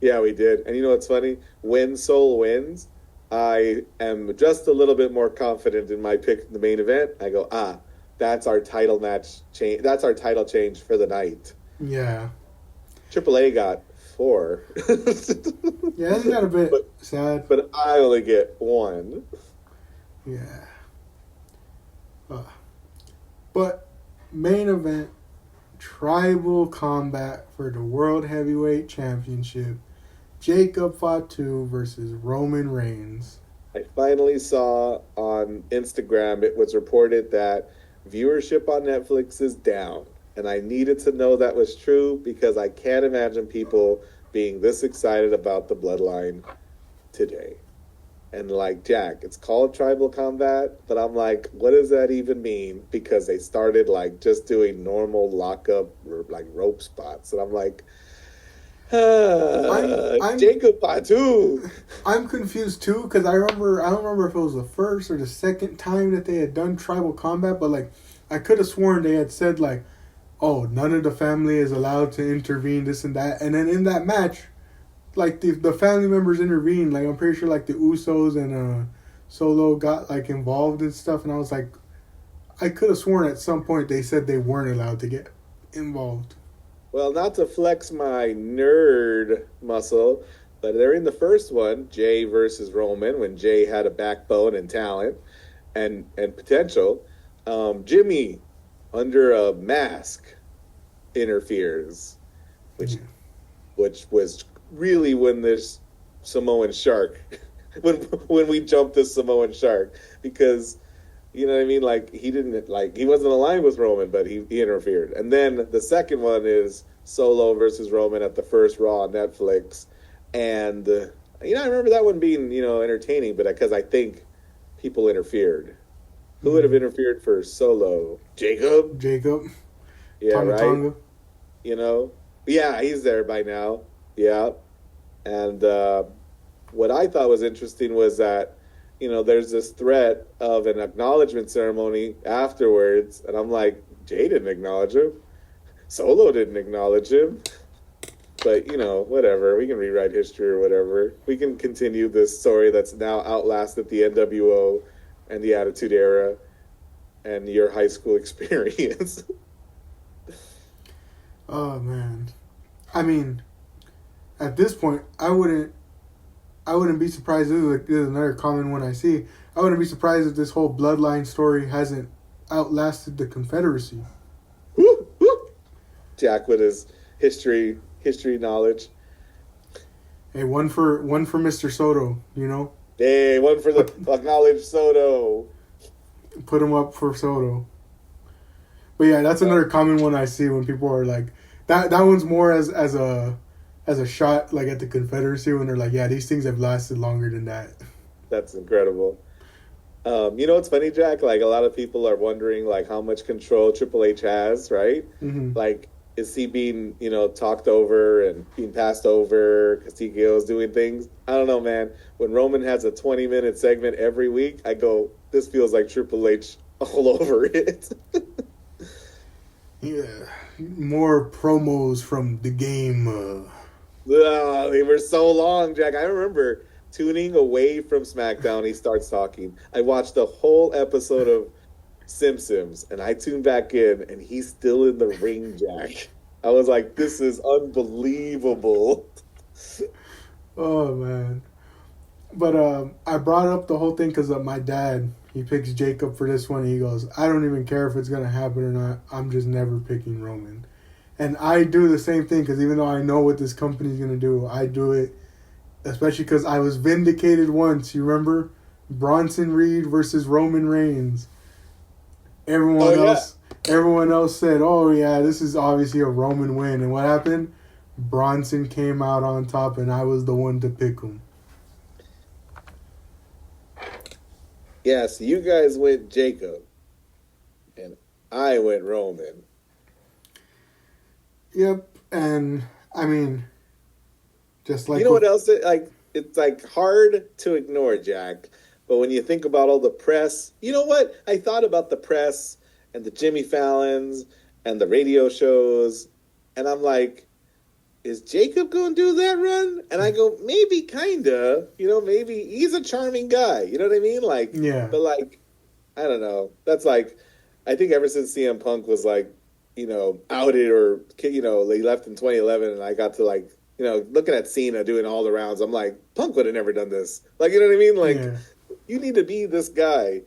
Yeah, we did. And you know what's funny? When Soul wins, I am just a little bit more confident in my pick in the main event. I go, that's our title match change. That's our title change for the night. Yeah. AAA got 4. Yeah, isn't that a bit sad? But I only get 1. Yeah. But main event, tribal combat for the World Heavyweight Championship. Jacob Fatu versus Roman Reigns. I finally saw on Instagram, it was reported that viewership on Netflix is down. And I needed to know that was true because I can't imagine people being this excited about the bloodline today. And like, Jack, it's called tribal combat, but I'm like, what does that even mean? Because they started like just doing normal lockup or like rope spots. And I'm like, I'm Jacob Fatu. I'm confused too because I don't remember if it was the first or the second time that they had done tribal combat, but like I could have sworn they had said like, oh, none of the family is allowed to intervene, this and that. And then in that match, like the family members intervened. Like I'm pretty sure like the Usos and Solo got like involved and stuff. And I was like, I could have sworn at some point they said they weren't allowed to get involved. Well, not to flex my nerd muscle, but they're in the first one, Jay versus Roman, when Jay had a backbone and talent and potential. Jimmy, under a mask, interferes, which was really when this Samoan shark, when we jumped this Samoan shark, because you know what I mean? Like he wasn't aligned with Roman, but he interfered. And then the second one is Solo versus Roman at the first Raw on Netflix, and I remember that one being entertaining, but because I think people interfered. Who would have interfered for Solo? Jacob. Yeah, Tonga, right. Tonga. Yeah, he's there by now. Yeah. And what I thought was interesting was that, there's this threat of an acknowledgement ceremony afterwards. And I'm like, Jay didn't acknowledge him. Solo didn't acknowledge him. But, whatever. We can rewrite history or whatever. We can continue this story that's now outlasted the NWO and the Attitude Era and your high school experience. Oh, man. I mean, at this point, I wouldn't be surprised. This is another common one I see. I wouldn't be surprised if this whole bloodline story hasn't outlasted the Confederacy. Woo, woo. Jack with his history knowledge. Hey, one for Mr. Soto, Hey, one for the acknowledged Soto. Put him up for Soto. But yeah, that's another common one I see when people are like that. That one's more as a shot like at the Confederacy when they're like, yeah, these things have lasted longer than that. That's incredible. What's funny, Jack? Like a lot of people are wondering like how much control Triple H has, right? Mm-hmm. Like, is he being talked over and being passed over because TKO's doing things? I don't know, man. When Roman has a 20-minute segment every week, I go, this feels like Triple H all over it. Yeah, more promos from the game. They were so long, Jack. I remember tuning away from SmackDown. He starts talking. I watched the whole episode of Simpsons, and I tuned back in, and he's still in the ring, Jack. I was like, this is unbelievable. Oh, man. But I brought up the whole thing because of my dad. He picks Jacob for this one. He goes, I don't even care if it's going to happen or not. I'm just never picking Roman. And I do the same thing because even though I know what this company's going to do, I do it, especially because I was vindicated once. You remember? Bronson Reed versus Roman Reigns. Everyone else said, oh, yeah, this is obviously a Roman win. And what happened? Bronson came out on top, and I was the one to pick him. Yeah, so you guys went Jacob, and I went Roman. Yep, and I mean, just like what else? It's like hard to ignore, Jack. But when you think about all the press, you know what? I thought about the press and the Jimmy Fallons and the radio shows, and I'm like, is Jacob going to do that run? And I go, maybe, kinda. Maybe he's a charming guy. You know what I mean? Like, yeah. But like, I don't know. That's like, I think ever since CM Punk was like, outed or, he left in 2011, and I got to like, looking at Cena doing all the rounds, I'm like, Punk would have never done this. Like, you know what I mean? Like, yeah. You need to be this guy.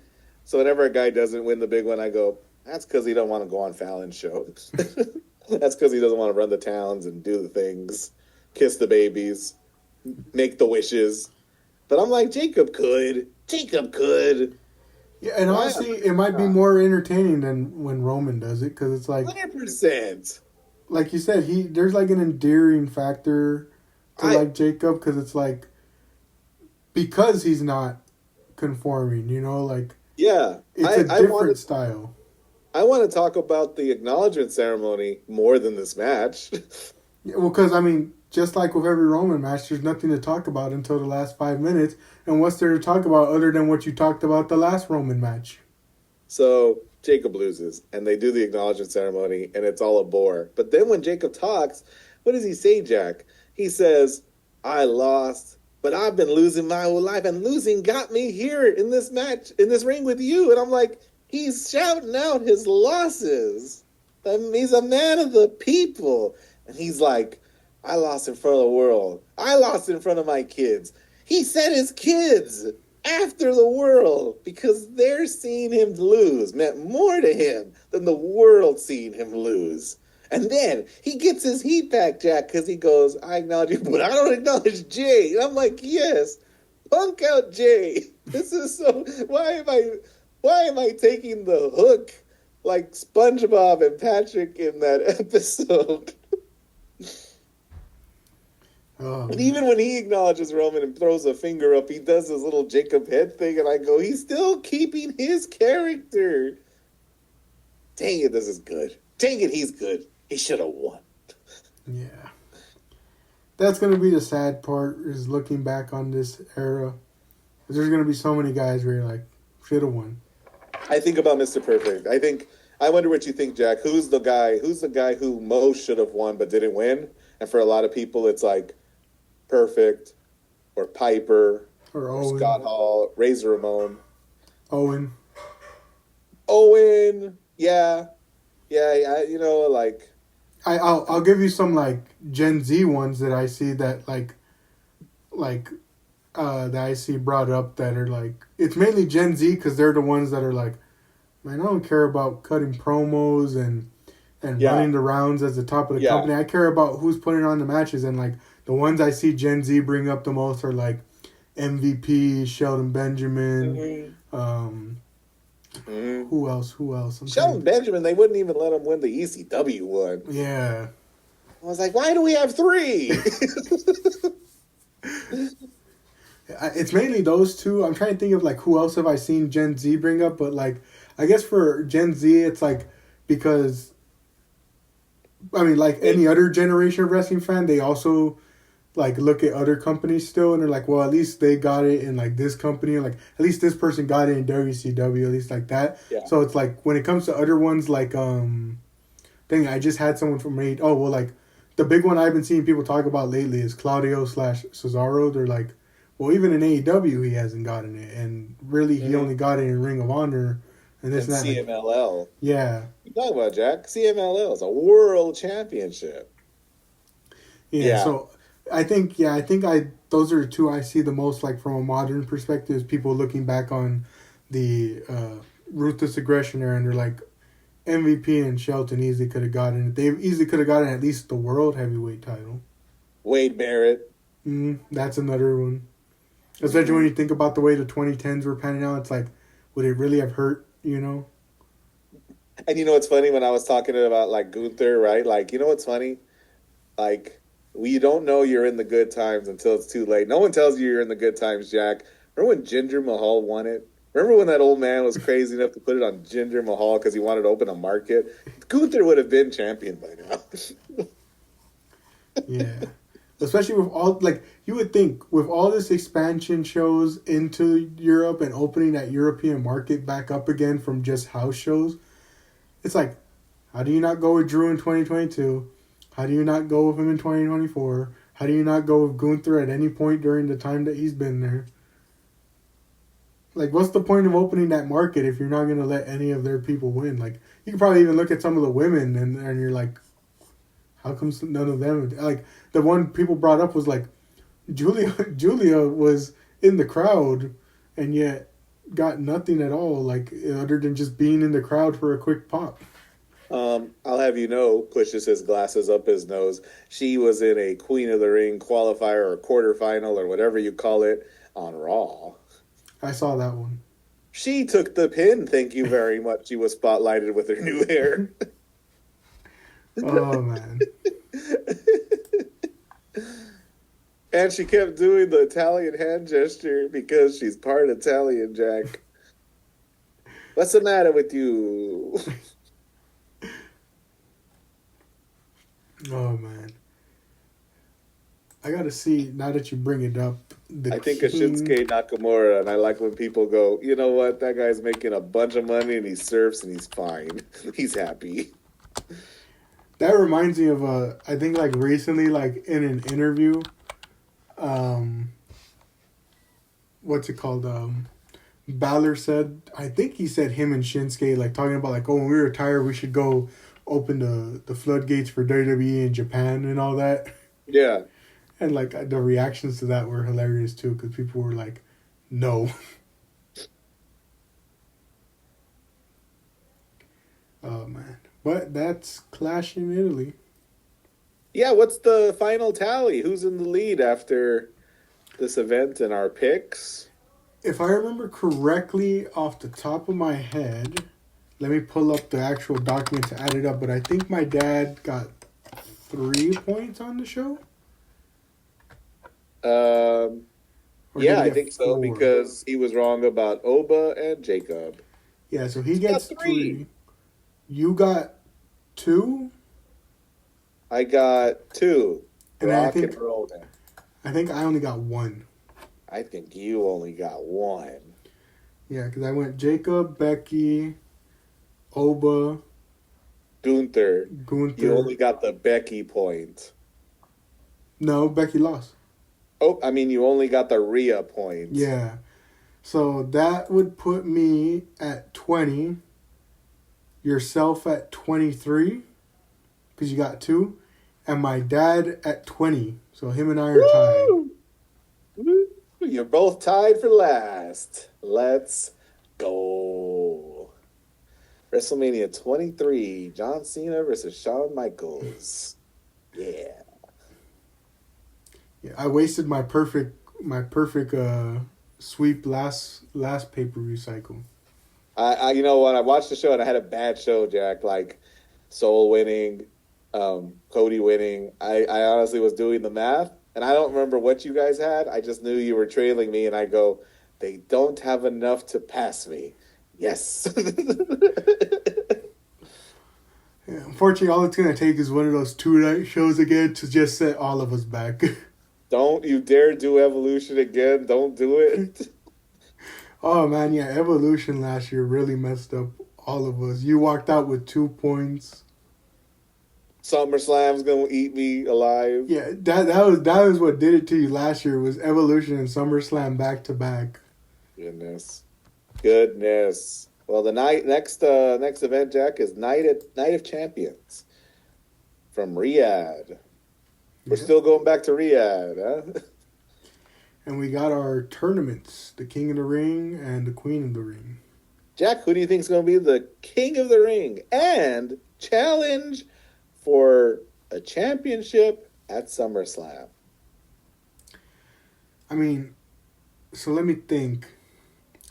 So whenever a guy doesn't win the big one, I go, that's because he don't want to go on Fallon's shows. That's because he doesn't want to run the towns and do the things, kiss the babies, make the wishes. But I'm like, Jacob could. Yeah, and honestly, it might be more entertaining than when Roman does it, because it's like 100%. Like you said, there's like an endearing factor to like Jacob, because it's like because he's not conforming, like yeah, it's a different style. I want to talk about the acknowledgement ceremony more than this match. Yeah, well, because I mean, just like with every Roman match, there's nothing to talk about until the last 5 minutes. And what's there to talk about other than what you talked about the last Roman match? So Jacob loses, and they do the acknowledgement ceremony, and it's all a bore. But then when Jacob talks, what does he say, Jack? He says, I lost, but I've been losing my whole life, and losing got me here in this match, in this ring with you. And I'm like, he's shouting out his losses. He's a man of the people. And he's like, I lost in front of the world. I lost in front of my kids. He said his kids after the world, because they're seeing him lose meant more to him than the world seeing him lose. And then he gets his heat back, Jack, because he goes, I acknowledge you, but I don't acknowledge Jay. And I'm like, yes, punk out Jay. This is so, why am I taking the hook like SpongeBob and Patrick in that episode? Oh, and even when he acknowledges Roman and throws a finger up, he does this little Jacob head thing, and I go, he's still keeping his character. Dang it, this is good. Dang it, he's good. He should have won. Yeah. That's gonna be the sad part, is looking back on this era. There's gonna be so many guys where you're like, should have won. I think about Mr. Perfect. I wonder what you think, Jack. Who's the guy? Who's the guy who most should have won but didn't win? And for a lot of people, it's like Perfect or Piper Or or Owen. Scott Hall, Razor Ramon, Owen. Owen. Yeah, yeah. Like I'll give you some like Gen Z ones that I see that that I see brought up that are like, it's mainly Gen Z because they're the ones that are like, man, I don't care about cutting promos and running the rounds as the top of the company. I care about who's putting on the matches, and like the ones I see Gen Z bring up the most are like MVP, Sheldon Benjamin. Who else? Sheldon Benjamin, they wouldn't even let him win the ECW one. Yeah. I was like, why do we have 3? It's mainly those two. I'm trying to think of like who else have I seen Gen Z bring up, but like I guess for Gen Z it's like, because I mean, like any other generation of wrestling fan, they also like look at other companies still, and they're like, well, at least they got it in like this company, like at least this person got it in WCW, at least like that. Yeah. So it's like when it comes to other ones, like I just had someone from like the big one I've been seeing people talk about lately is Claudio / Cesaro. They're like, well, even in AEW he hasn't gotten it, and really he only got it in Ring of Honor and this and that. CMLL. Like, yeah. You talking about, Jack? CMLL is a world championship. Yeah. So I think those are the two I see the most, like from a modern perspective, is people looking back on the Ruthless Aggression era, and they're like, MVP and Shelton easily could have gotten it. They easily could have gotten at least the world heavyweight title. Wade Barrett. That's another one. Especially when you think about the way the 2010s were panning out, it's like, would it really have hurt, you know? And you know what's funny, when I was talking about like Gunther, right? Like, you know what's funny? Like, you don't know you're in the good times until it's too late. No one tells you you're in the good times, Jack. Remember when Jinder Mahal won it? Remember when that old man was crazy enough to put it on Jinder Mahal because he wanted to open a market? Gunther would have been champion by now. Yeah. Especially with all, like, you would think with all this expansion shows into Europe and opening that European market back up again from just house shows, it's like, how do you not go with Drew in 2022? How do you not go with him in 2024? How do you not go with Gunther at any point during the time that he's been there? Like, what's the point of opening that market if you're not going to let any of their people win? Like, you can probably even look at some of the women and you're like, how come none of them? Like, the one people brought up was like, Julia was in the crowd and yet got nothing at all, like, other than just being in the crowd for a quick pop. I'll have you know, pushes his glasses up his nose, she was in a Queen of the Ring qualifier or quarterfinal or whatever you call it on Raw. I saw that one. She took the pin, thank you very much. She was spotlighted with her new hair. Oh, man. And she kept doing the Italian hand gesture because she's part Italian, Jack. What's the matter with you? Oh, man. I gotta see, now that you bring it up, I think of Shinsuke Nakamura, and I like when people go, you know what, that guy's making a bunch of money and he surfs and he's fine. He's happy. That reminds me of I think like recently, like in an interview, what's it called? Balor said, I think he said him and Shinsuke, like talking about like, oh, when we retire, we should go open the floodgates for WWE in Japan and all that. Yeah. And like the reactions to that were hilarious too, because people were like, no. Oh, man. But that's Clash in Italy. Yeah, what's the final tally? Who's in the lead after this event and our picks? If I remember correctly off the top of my head, let me pull up the actual document to add it up, but I think my dad got 3 points on the show. Yeah, I think so, because he was wrong about Oba and Jacob. Yeah, so he gets 3. You got 2? I got 2. And then Brock and Roman. I think I only got one. I think you only got one. Yeah, because I went Jacob, Becky, Oba, Gunther. You Gunther. only got the Becky point. No, Becky lost. Oh, I mean, you only got the Rhea point. Yeah. So that would put me at 20. Yourself at 23. Because you got 2. And my dad at 20. So him and I are tied. Woo! You're both tied for last. Let's go. WrestleMania 23. John Cena versus Shawn Michaels. Yeah. Yeah, I wasted my perfect sweep last pay-per-view cycle. I you know what? I watched the show and I had a bad show, Jack. Like Soul winning, Cody winning. I honestly was doing the math, and I don't remember what you guys had. I just knew you were trailing me, and I go, they don't have enough to pass me. Yes. Yeah, unfortunately, all it's going to take is one of those 2-night shows again to just set all of us back. Don't you dare do Evolution again. Don't do it. Oh, man, yeah, Evolution last year really messed up all of us. You walked out with 2 points. SummerSlam's going to eat me alive. Yeah, that was what did it to you last year was Evolution and SummerSlam back-to-back. Goodness. Well, the next event, Jack, is Night of Champions from Riyadh. We're still going back to Riyadh, huh? And we got our tournaments, the King of the Ring and the Queen of the Ring. Jack, who do you think is going to be the King of the Ring and challenge for a championship at SummerSlam? I mean, so let me think.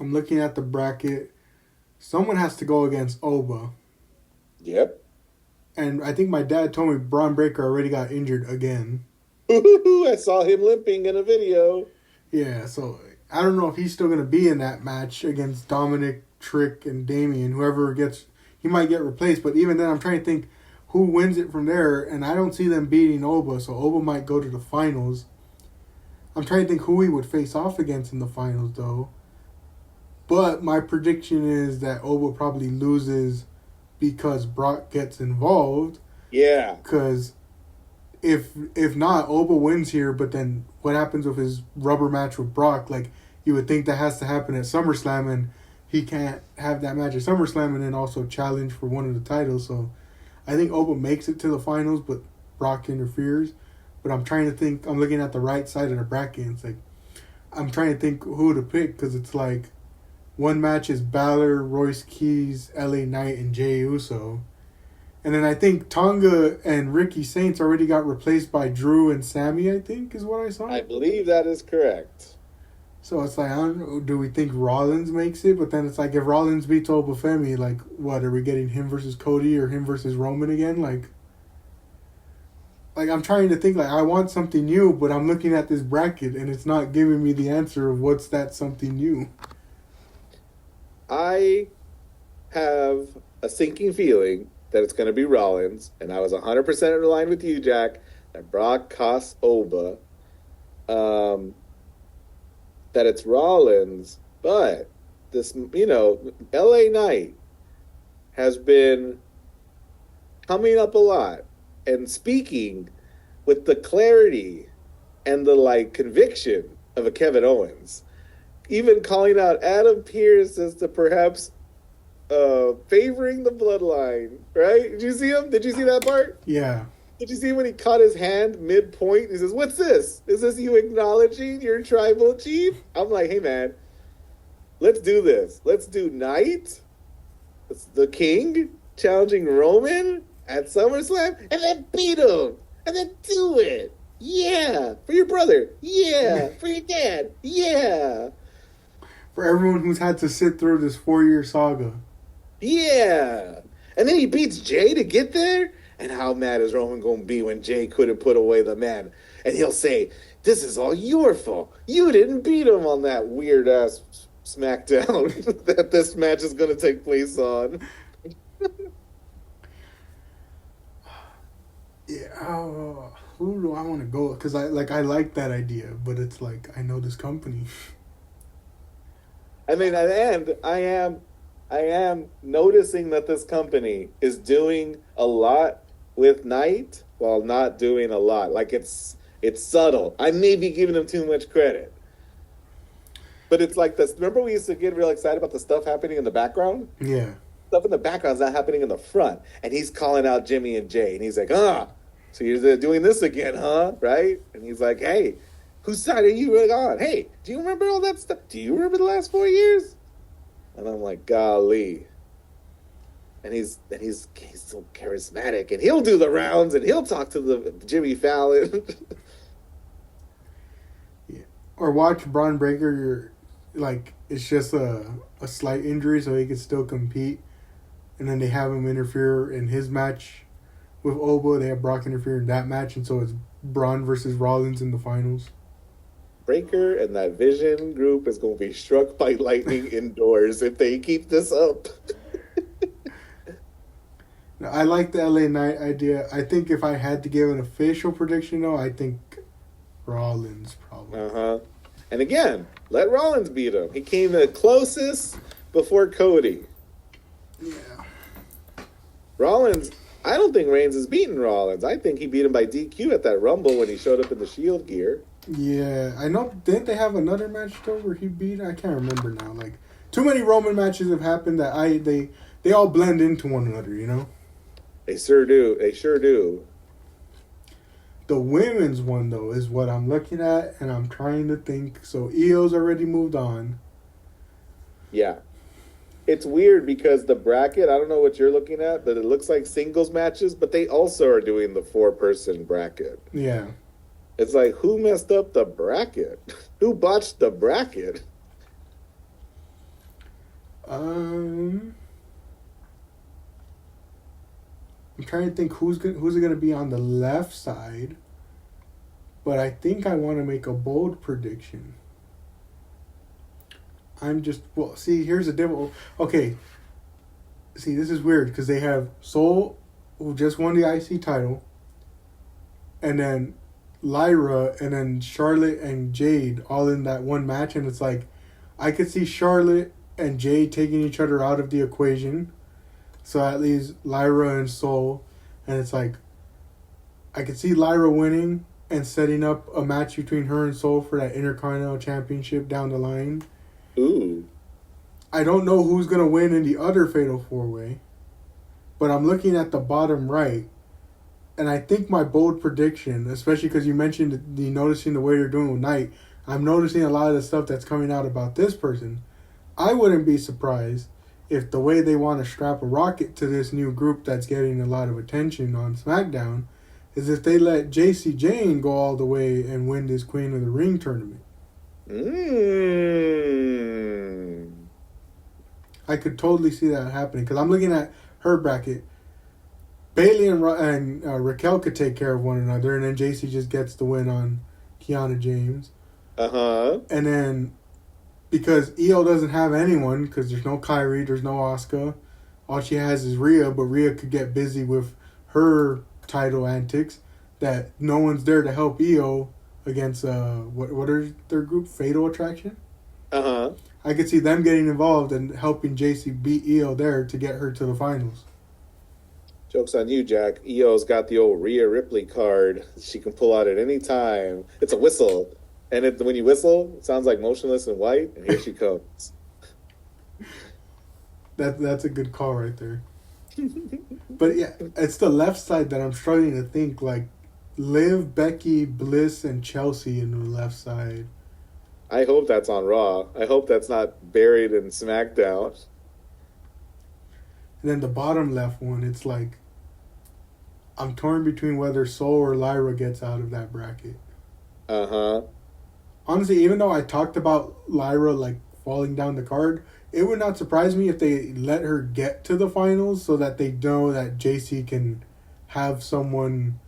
I'm looking at the bracket. Someone has to go against Oba. Yep. And I think my dad told me Braun Breaker already got injured again. I saw him limping in a video. Yeah, so I don't know if he's still going to be in that match against Dominic, Trick, and Damian. Whoever gets, he might get replaced. But even then, I'm trying to think who wins it from there. And I don't see them beating Oba, so Oba might go to the finals. I'm trying to think who he would face off against in the finals, though. But my prediction is that Oba probably loses because Brock gets involved. Yeah. Because if not, Oba wins here, but then what happens with his rubber match with Brock? Like, you would think that has to happen at SummerSlam, and he can't have that match at SummerSlam and then also challenge for one of the titles. So I think Oba makes it to the finals, but Brock interferes. But I'm trying to think, I'm looking at the right side of the bracket, and it's like, I'm trying to think who to pick, because it's like, one match is Balor, Royce Keys, LA Knight, and Jey Uso. And then I think Tonga and Ricky Saints already got replaced by Drew and Sammy, I think, is what I saw. I believe that is correct. So it's like, I don't know, do we think Rollins makes it? But then it's like, if Rollins beats Obafemi, like, what, are we getting him versus Cody or him versus Roman again? Like, I'm trying to think, like, I want something new, but I'm looking at this bracket, and it's not giving me the answer of what's that something new. I have a sinking feeling that it's going to be Rollins, and I was 100% in line with you, Jack, that Brock costs Oba, that it's Rollins, but this, LA Knight has been coming up a lot and speaking with the clarity and the, conviction of a Kevin Owens. Even calling out Adam Pearce as to perhaps favoring the bloodline, right? Did you see him? Did you see that part? Yeah. Did you see when he caught his hand mid-point? He says, "What's this? Is this you acknowledging your tribal chief?" I'm like, hey, man, let's do this. Let's do Knight, the King, challenging Roman at SummerSlam, and then beat him. And then do it. Yeah. For your brother. Yeah. For your dad. Yeah. For everyone who's had to sit through this 4-year saga. Yeah. And then he beats Jay to get there? And how mad is Roman going to be when Jay couldn't put away the man? And he'll say, "This is all your fault. You didn't beat him on that weird-ass SmackDown that this match is going to take place on." Yeah. who do I want to go? Because I like that idea, but it's like I know this company. I mean, at the end, I am noticing that this company is doing a lot with Knight while not doing a lot. Like it's subtle. I may be giving them too much credit, but it's like this. Remember, we used to get real excited about the stuff happening in the background. Yeah. Stuff in the background is not happening in the front, and he's calling out Jimmy and Jay, and he's like, "Ah, so you're doing this again, huh? Right?" And he's like, "Hey, whose side are you on? Hey, do you remember all that stuff? Do you remember the last 4 years?" And I'm like, golly. And he's so charismatic, and he'll do the rounds, and he'll talk to the Jimmy Fallon. Yeah. Or watch Braun Breaker. You're like it's just a slight injury, so he can still compete. And then they have him interfere in his match with Oba. They have Brock interfere in that match, and so it's Braun versus Rollins in the finals. Breaker and that Vision group is going to be struck by lightning indoors if they keep this up. Now, I like the LA Knight idea. I think if I had to give an official prediction, though, I think Rollins probably. And again, let Rollins beat him. He came the closest before Cody. Yeah. Rollins, I don't think Reigns has beaten Rollins. I think he beat him by DQ at that Rumble when he showed up in the Shield gear. Yeah, I know. Didn't they have another match though where he beat? I can't remember now. Like too many Roman matches have happened that they all blend into one another. You know. They sure do. They sure do. The women's one though is what I'm looking at, and I'm trying to think. So Io's already moved on. Yeah. It's weird because the bracket, I don't know what you're looking at, but it looks like singles matches, but they also are doing the 4-person bracket. Yeah. It's like, who messed up the bracket? Who botched the bracket? I'm trying to think who's it going to be on the left side, but I think I want to make a bold prediction. Here's the devil. Okay. See, this is weird because they have Sol, who just won the IC title, and then Lyra, and then Charlotte and Jade all in that one match, and it's like, I could see Charlotte and Jade taking each other out of the equation, so at least Lyra and Sol, and it's like, I could see Lyra winning and setting up a match between her and Sol for that Intercontinental Championship down the line. Ooh. I don't know who's going to win in the other Fatal 4-Way, but I'm looking at the bottom right, and I think my bold prediction, especially because you mentioned the noticing the way you're doing with Knight, I'm noticing a lot of the stuff that's coming out about this person. I wouldn't be surprised if the way they want to strap a rocket to this new group that's getting a lot of attention on SmackDown is if they let JC Jane go all the way and win this Queen of the Ring tournament. I could totally see that happening because I'm looking at her bracket. Bailey and Raquel could take care of one another, and then JC just gets the win on Kiana James. And then because Io doesn't have anyone, because there's no Kyrie, there's no Asuka, all she has is Rhea, but Rhea could get busy with her title antics. That no one's there to help Io against what are their group? Fatal Attraction. I could see them getting involved and helping JC beat Io there to get her to the finals. Joke's on you, Jack. Io's got the old Rhea Ripley card she can pull out at any time. It's a whistle. And when you whistle, it sounds like Motionless in White, and here she comes. That's a good call right there. But yeah, it's the left side that I'm struggling to think. Like, Liv, Becky, Bliss, and Chelsea in the left side. I hope that's on Raw. I hope that's not buried in SmackDown. And then the bottom left one, it's like, I'm torn between whether Sol or Lyra gets out of that bracket. Honestly, even though I talked about Lyra like falling down the card, it would not surprise me if they let her get to the finals so that they know that JC can have someone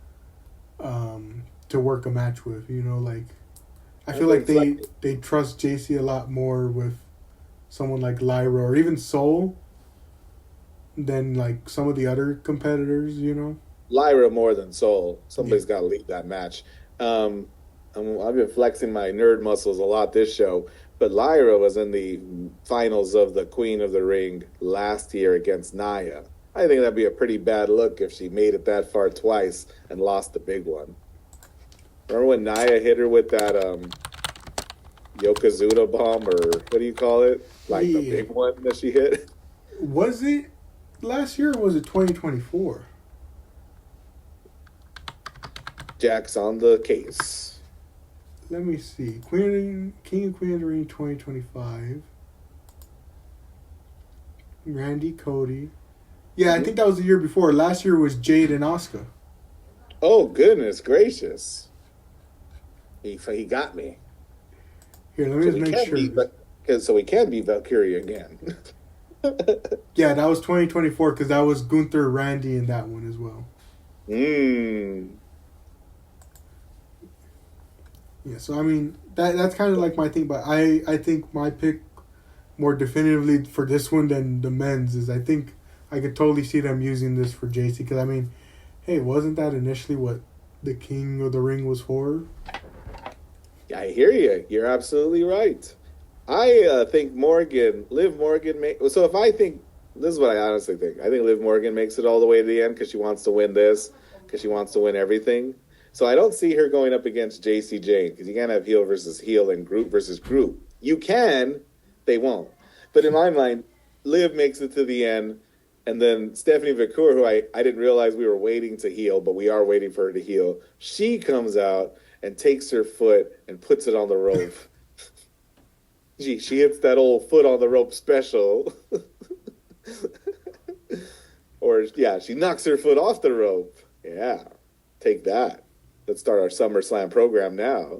to work a match with. You know, like, I feel like they trust JC a lot more with someone like Lyra or even Sol than like some of the other competitors, you know? Lyra more than Soul. Somebody's got to lead that match. Um, I've been flexing my nerd muscles a lot this show, but Lyra was in the finals of the Queen of the Ring last year against Nia. I think that'd be a pretty bad look if she made it that far twice and lost the big one. Remember when Nia hit her with that Yokozuna bomb, or what do you call it? Like the big one that she hit? Was it last year or was it 2024? Jack's on the case. Let me see. King and Queen of the Ring 2025. Randy, Cody. Yeah, I think that was the year before. Last year was Jade and Asuka. Oh, goodness gracious. He got me. Here, let me just make sure. So we can be Valkyrie again. Yeah, that was 2024 because that was Gunther, Randy in that one as well. Yeah, so I mean, that's kind of like my thing, but I think my pick more definitively for this one than the men's is I think I could totally see them using this for JC because I mean, hey, wasn't that initially what the King of the Ring was for? I hear you. You're absolutely right. I think Liv Morgan, so if I think, this is what I honestly think. I think Liv Morgan makes it all the way to the end because she wants to win this, because she wants to win everything. So I don't see her going up against JC Jane because you can't have heel versus heel and group versus group. You can, they won't. But in my mind, Liv makes it to the end, and then Stephanie Vacour, who I didn't realize we were waiting to heel, but we are waiting for her to heel. She comes out and takes her foot and puts it on the rope. She hits that old foot on the rope special. Or, yeah, she knocks her foot off the rope. Yeah, take that. Let's start our SummerSlam program now.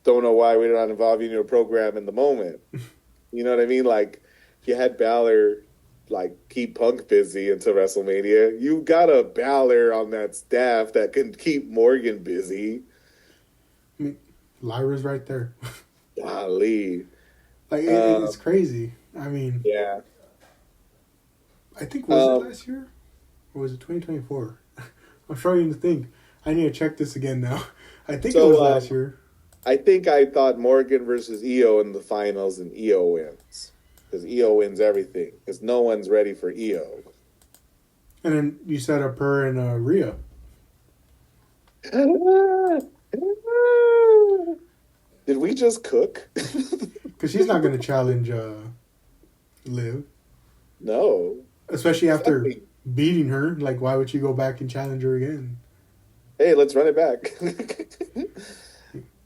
Don't know why we're not involving in a program in the moment. You know what I mean? Like, you had Balor, like, keep Punk busy until WrestleMania. You got a Balor on that staff that can keep Morgan busy. I mean, Lyra's right there. Golly. Like, it's crazy. I mean... Yeah. I think, was it last year? Or was it 2024? I'm starting to think. I need to check this again now. I think it was last year. I think I thought Morgan versus Io in the finals, and Io wins. Because Io wins everything. Because no one's ready for Io. And then you set up her and Rhea. Did we just cook? Because she's not going to challenge Liv. No. Especially after beating her. Like, why would she go back and challenge her again? Hey, let's run it back.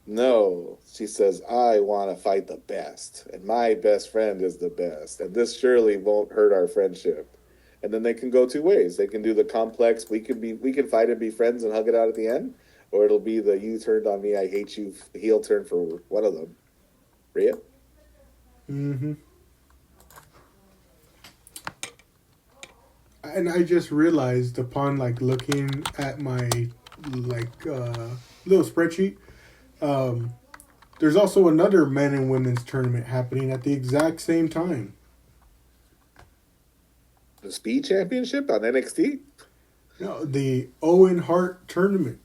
No. She says, I want to fight the best. And my best friend is the best. And this surely won't hurt our friendship. And then they can go two ways. They can do the complex, we can fight and be friends and hug it out at the end. Or it'll be the you turned on me, I hate you heel turn for one of them. Rhea? Mm-hmm. And I just realized upon like looking at my like little spreadsheet, there's also another men and women's tournament happening at the exact same time. The Speed Championship on NXT? No, the Owen Hart tournament.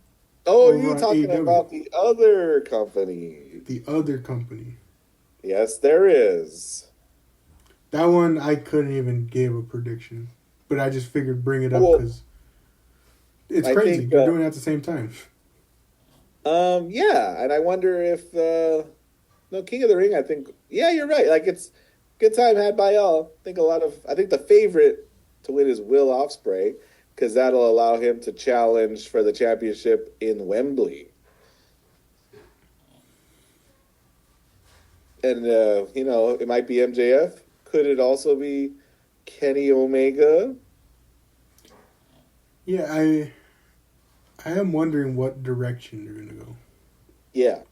Oh, you're talking about the other company. The other company. Yes, there is. That one I couldn't even give a prediction. But I just figured bring it up because it's crazy. They're doing it at the same time. Yeah, and I wonder if King of the Ring. I think you're right. Like it's good time had by all. I think the favorite to win is Will Ospreay because that'll allow him to challenge for the championship in Wembley. And it might be MJF. Could it also be Kenny Omega? Yeah, I am wondering what direction they're gonna go. Yeah.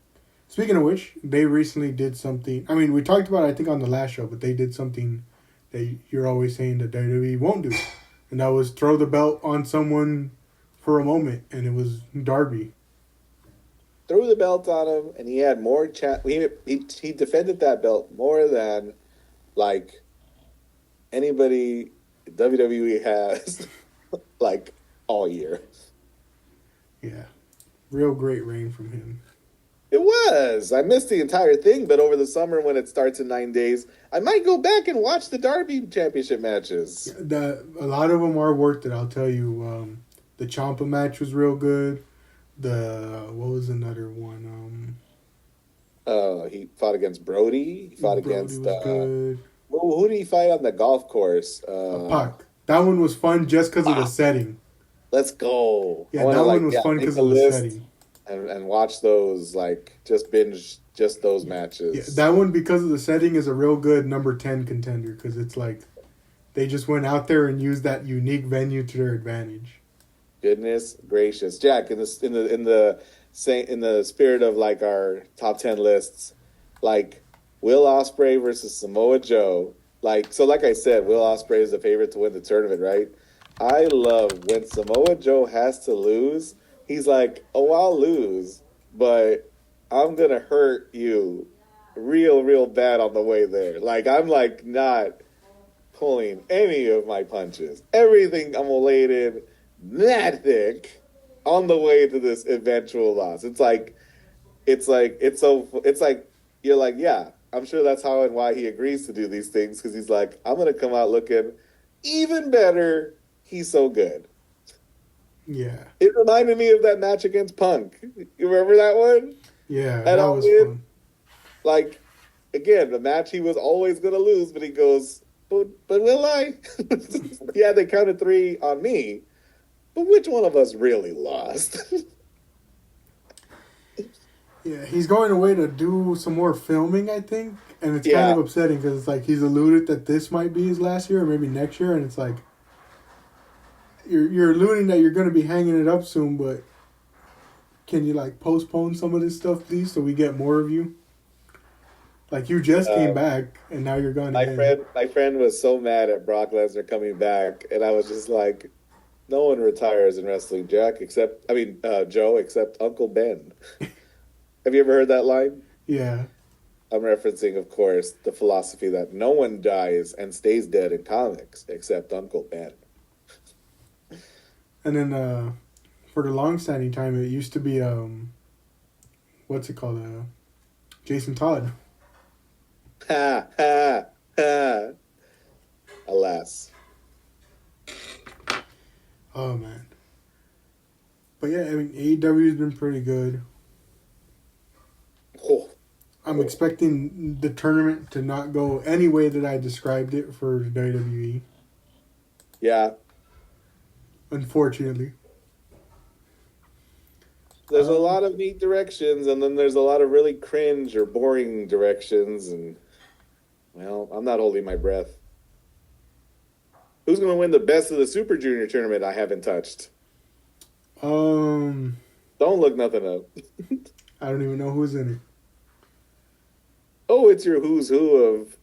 Speaking of which, they recently did something. I mean, we talked about it, I think, on the last show, but they did something that you're always saying that WWE won't do, and that was throw the belt on someone for a moment, and it was Darby. Threw the belt on him, and he had more he defended that belt more than like anybody WWE has like all year. Yeah. Real great reign from him. It was. I missed the entire thing, but over the summer when it starts in 9 days, I might go back and watch the Derby Championship matches. A lot of them are worth it, I'll tell you. The Ciampa match was real good. What was another one? He fought against Brody. He fought Brody against was good. who did he fight on the golf course? Pac. That one was fun just because of the setting. Let's go. Yeah, that one was fun because of the setting. And watch those, like, just binge just those matches. Yeah, that one, because of the setting, is a real good number 10 contender because it's like they just went out there and used that unique venue to their advantage. Goodness gracious, Jack! In the spirit of like our top 10 lists, like Will Ospreay versus Samoa Joe. Like I said, Will Ospreay is the favorite to win the tournament, right? I love when Samoa Joe has to lose. He's like, oh, I'll lose, but I'm going to hurt you real bad on the way there. Like, I'm like not pulling any of my punches. Everything I'm elated that thick on the way to this eventual loss. It's like, you're like, yeah, I'm sure that's how and why he agrees to do these things. Because he's like, I'm going to come out looking even better. He's so good. Yeah. It reminded me of that match against Punk. You remember that one? Yeah, that was fun. Like, again, the match he was always going to lose, but he goes, but will I? Yeah, they counted 3 on me, but which one of us really lost? Yeah, he's going away to do some more filming, I think, and it's kind of upsetting because it's like he's alluded that this might be his last year or maybe next year, and it's like you're alluding that you're going to be hanging it up soon, but can you like postpone some of this stuff, please, so we get more of you? Like, you just came back, and now you're gone again. My friend was so mad at Brock Lesnar coming back, and I was just like, no one retires in wrestling, Joe, except Uncle Ben. Have you ever heard that line? Yeah. I'm referencing, of course, the philosophy that no one dies and stays dead in comics except Uncle Ben. And then for the long-standing time, it used to be, what's it called? Jason Todd. Ha, ha, ha. Alas. Oh, man. But yeah, I mean, AEW's been pretty good. I'm expecting the tournament to not go any way that I described it for WWE. Yeah. Unfortunately. There's a lot of neat directions, and then there's a lot of really cringe or boring directions, and, well, I'm not holding my breath. Who's going to win the Best of the Super Junior tournament I haven't touched? Don't look nothing up. I don't even know who's in it. Oh, it's your who's who of,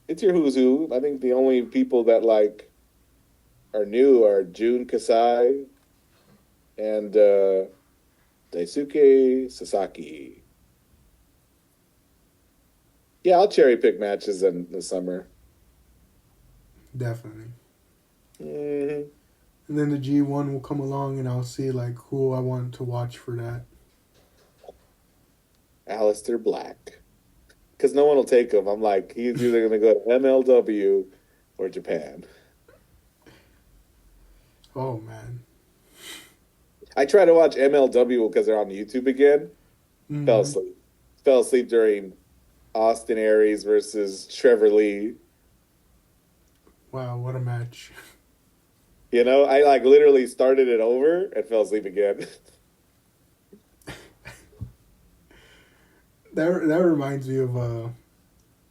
it's your who's who. I think the only people that, like, are new are Jun Kasai and Daisuke Sasaki. Yeah, I'll cherry pick matches in the summer. Definitely. Mm-hmm. And then the G1 will come along, and I'll see, like, who I want to watch for that. Aleister Black. Because no one will take him. I'm like, he's either going to go to MLW or Japan. Oh, man. I tried to watch MLW because they're on YouTube again. Mm-hmm. Fell asleep during Austin Aries versus Trevor Lee. Wow, what a match. I like literally started it over and fell asleep again. That reminds me of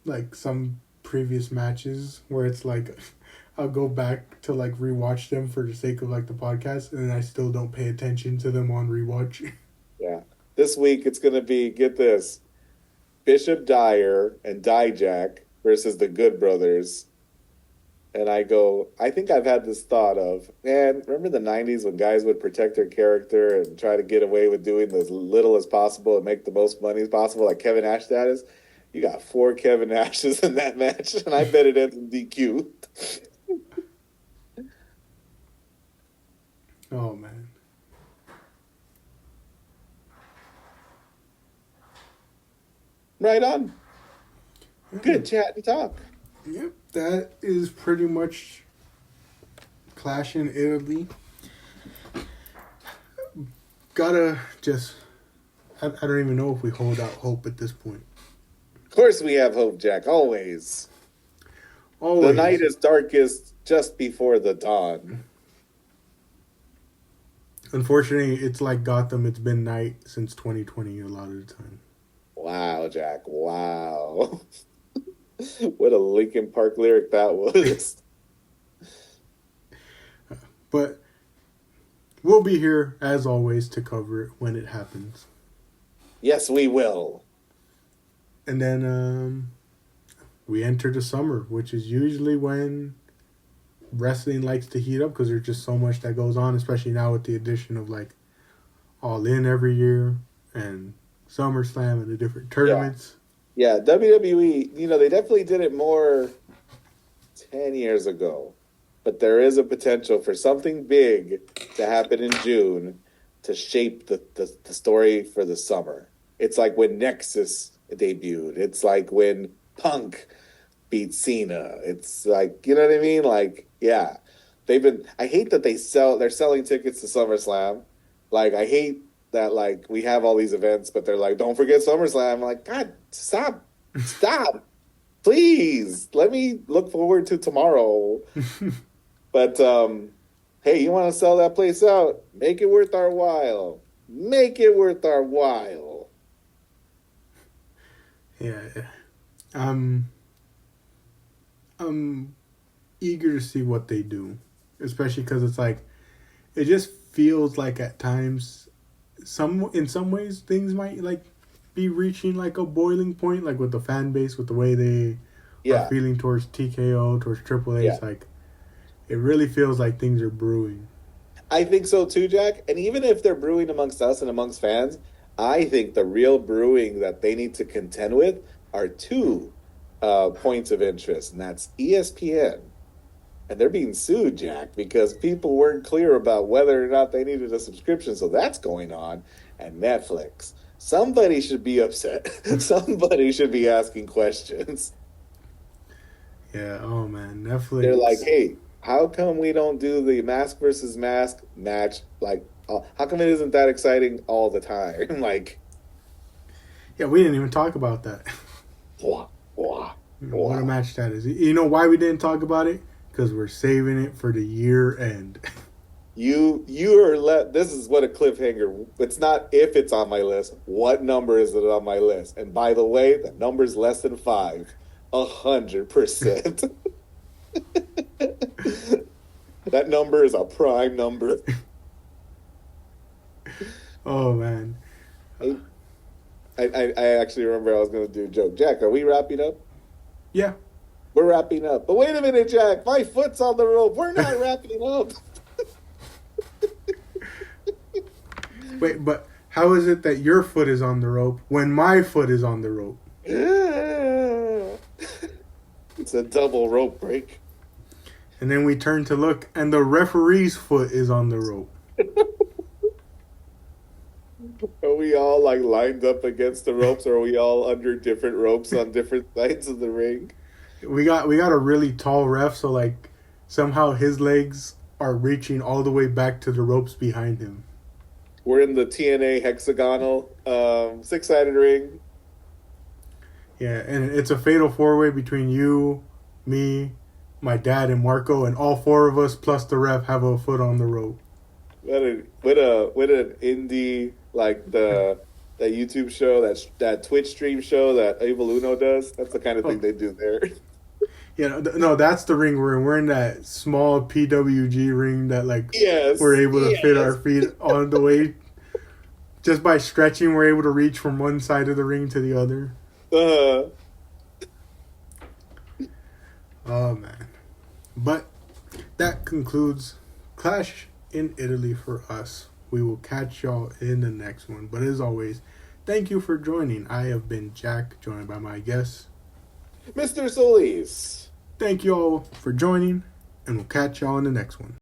like some previous matches where it's like I'll go back to like rewatch them for the sake of like the podcast, and then I still don't pay attention to them on rewatch. Yeah. This week it's gonna be, get this, Bishop Dyer and Dijak versus the Good Brothers. And I think I've had this thought of, man, remember the 90s when guys would protect their character and try to get away with doing as little as possible and make the most money as possible, like Kevin Nash status? You got 4 Kevin Nashes in that match, and I bet it ends in DQ. Oh, man. Right on. Good chat and talk. Yep, that is pretty much Clash in Italy. Gotta just... I don't even know if we hold out hope at this point. Of course we have hope, Jack. Always. The night is darkest just before the dawn. Unfortunately, it's like Gotham. It's been night since 2020 a lot of the time. Wow, Jack. Wow. What a Linkin Park lyric that was. But we'll be here, as always, to cover it when it happens. Yes, we will. And then we enter the summer, which is usually when wrestling likes to heat up because there's just so much that goes on, especially now with the addition of like All In every year and SummerSlam and the different tournaments. Yeah, WWE, they definitely did it more 10 years ago. But there is a potential for something big to happen in June to shape the story for the summer. It's like when Nexus debuted. It's like when Punk beat Cena. It's like, you know what I mean? Like, yeah. I hate that they're selling tickets to SummerSlam. Like, I hate that, like, we have all these events, but they're like, don't forget SummerSlam. I'm like, God, stop. Please. Let me look forward to tomorrow. But, hey, you want to sell that place out? Make it worth our while. Make it worth our while. Yeah. I'm eager to see what they do, especially because it's like, it just feels like at times, in some ways, things might like be reaching like a boiling point, like with the fan base, with the way they are feeling towards TKO, towards Triple H. Like, it really feels like things are brewing. I think so too, Jack. And even if they're brewing amongst us and amongst fans, I think the real brewing that they need to contend with are two points of interest, and that's ESPN. And they're being sued, Jack, because people weren't clear about whether or not they needed a subscription. So that's going on. And Netflix. Somebody should be upset. Somebody should be asking questions. Yeah, oh man, Netflix. They're like, hey, how come we don't do the mask versus mask match? Like, how come it isn't that exciting all the time? Like, yeah, we didn't even talk about that. What a match that is. You know why we didn't talk about it? Because we're saving it for the year end. You are this is what a cliffhanger. It's not if it's on my list. What number is it on my list? And by the way, the number's less than 5. 100%. That number is a prime number. Oh man. I actually remember I was going to do a joke. Jack, are we wrapping up? Yeah. We're wrapping up. But wait a minute, Jack. My foot's on the rope. We're not wrapping up. Wait, but how is it that your foot is on the rope when my foot is on the rope? It's a double rope break. And then we turn to look, and the referee's foot is on the rope. Are we all like lined up against the ropes, or are we all under different ropes on different sides of the ring? We got a really tall ref, so like somehow his legs are reaching all the way back to the ropes behind him. We're in the TNA hexagonal 6-sided ring. Yeah, and it's a fatal 4-way between you, me, my dad, and Marco, and all 4 of us plus the ref have a foot on the rope. What an indie, like that YouTube show, that Twitch stream show that Evil Uno does. That's the kind of thing they do there. Yeah, no, that's the ring we're in. We're in that small PWG ring that we're able to fit our feet on the way. Just by stretching, we're able to reach from one side of the ring to the other. Oh man. But that concludes Clash in Italy for us. We will catch y'all in the next one. But as always, thank you for joining. I have been Jack, joined by my guest, Mr. Solis. Thank you all for joining, and we'll catch y'all in the next one.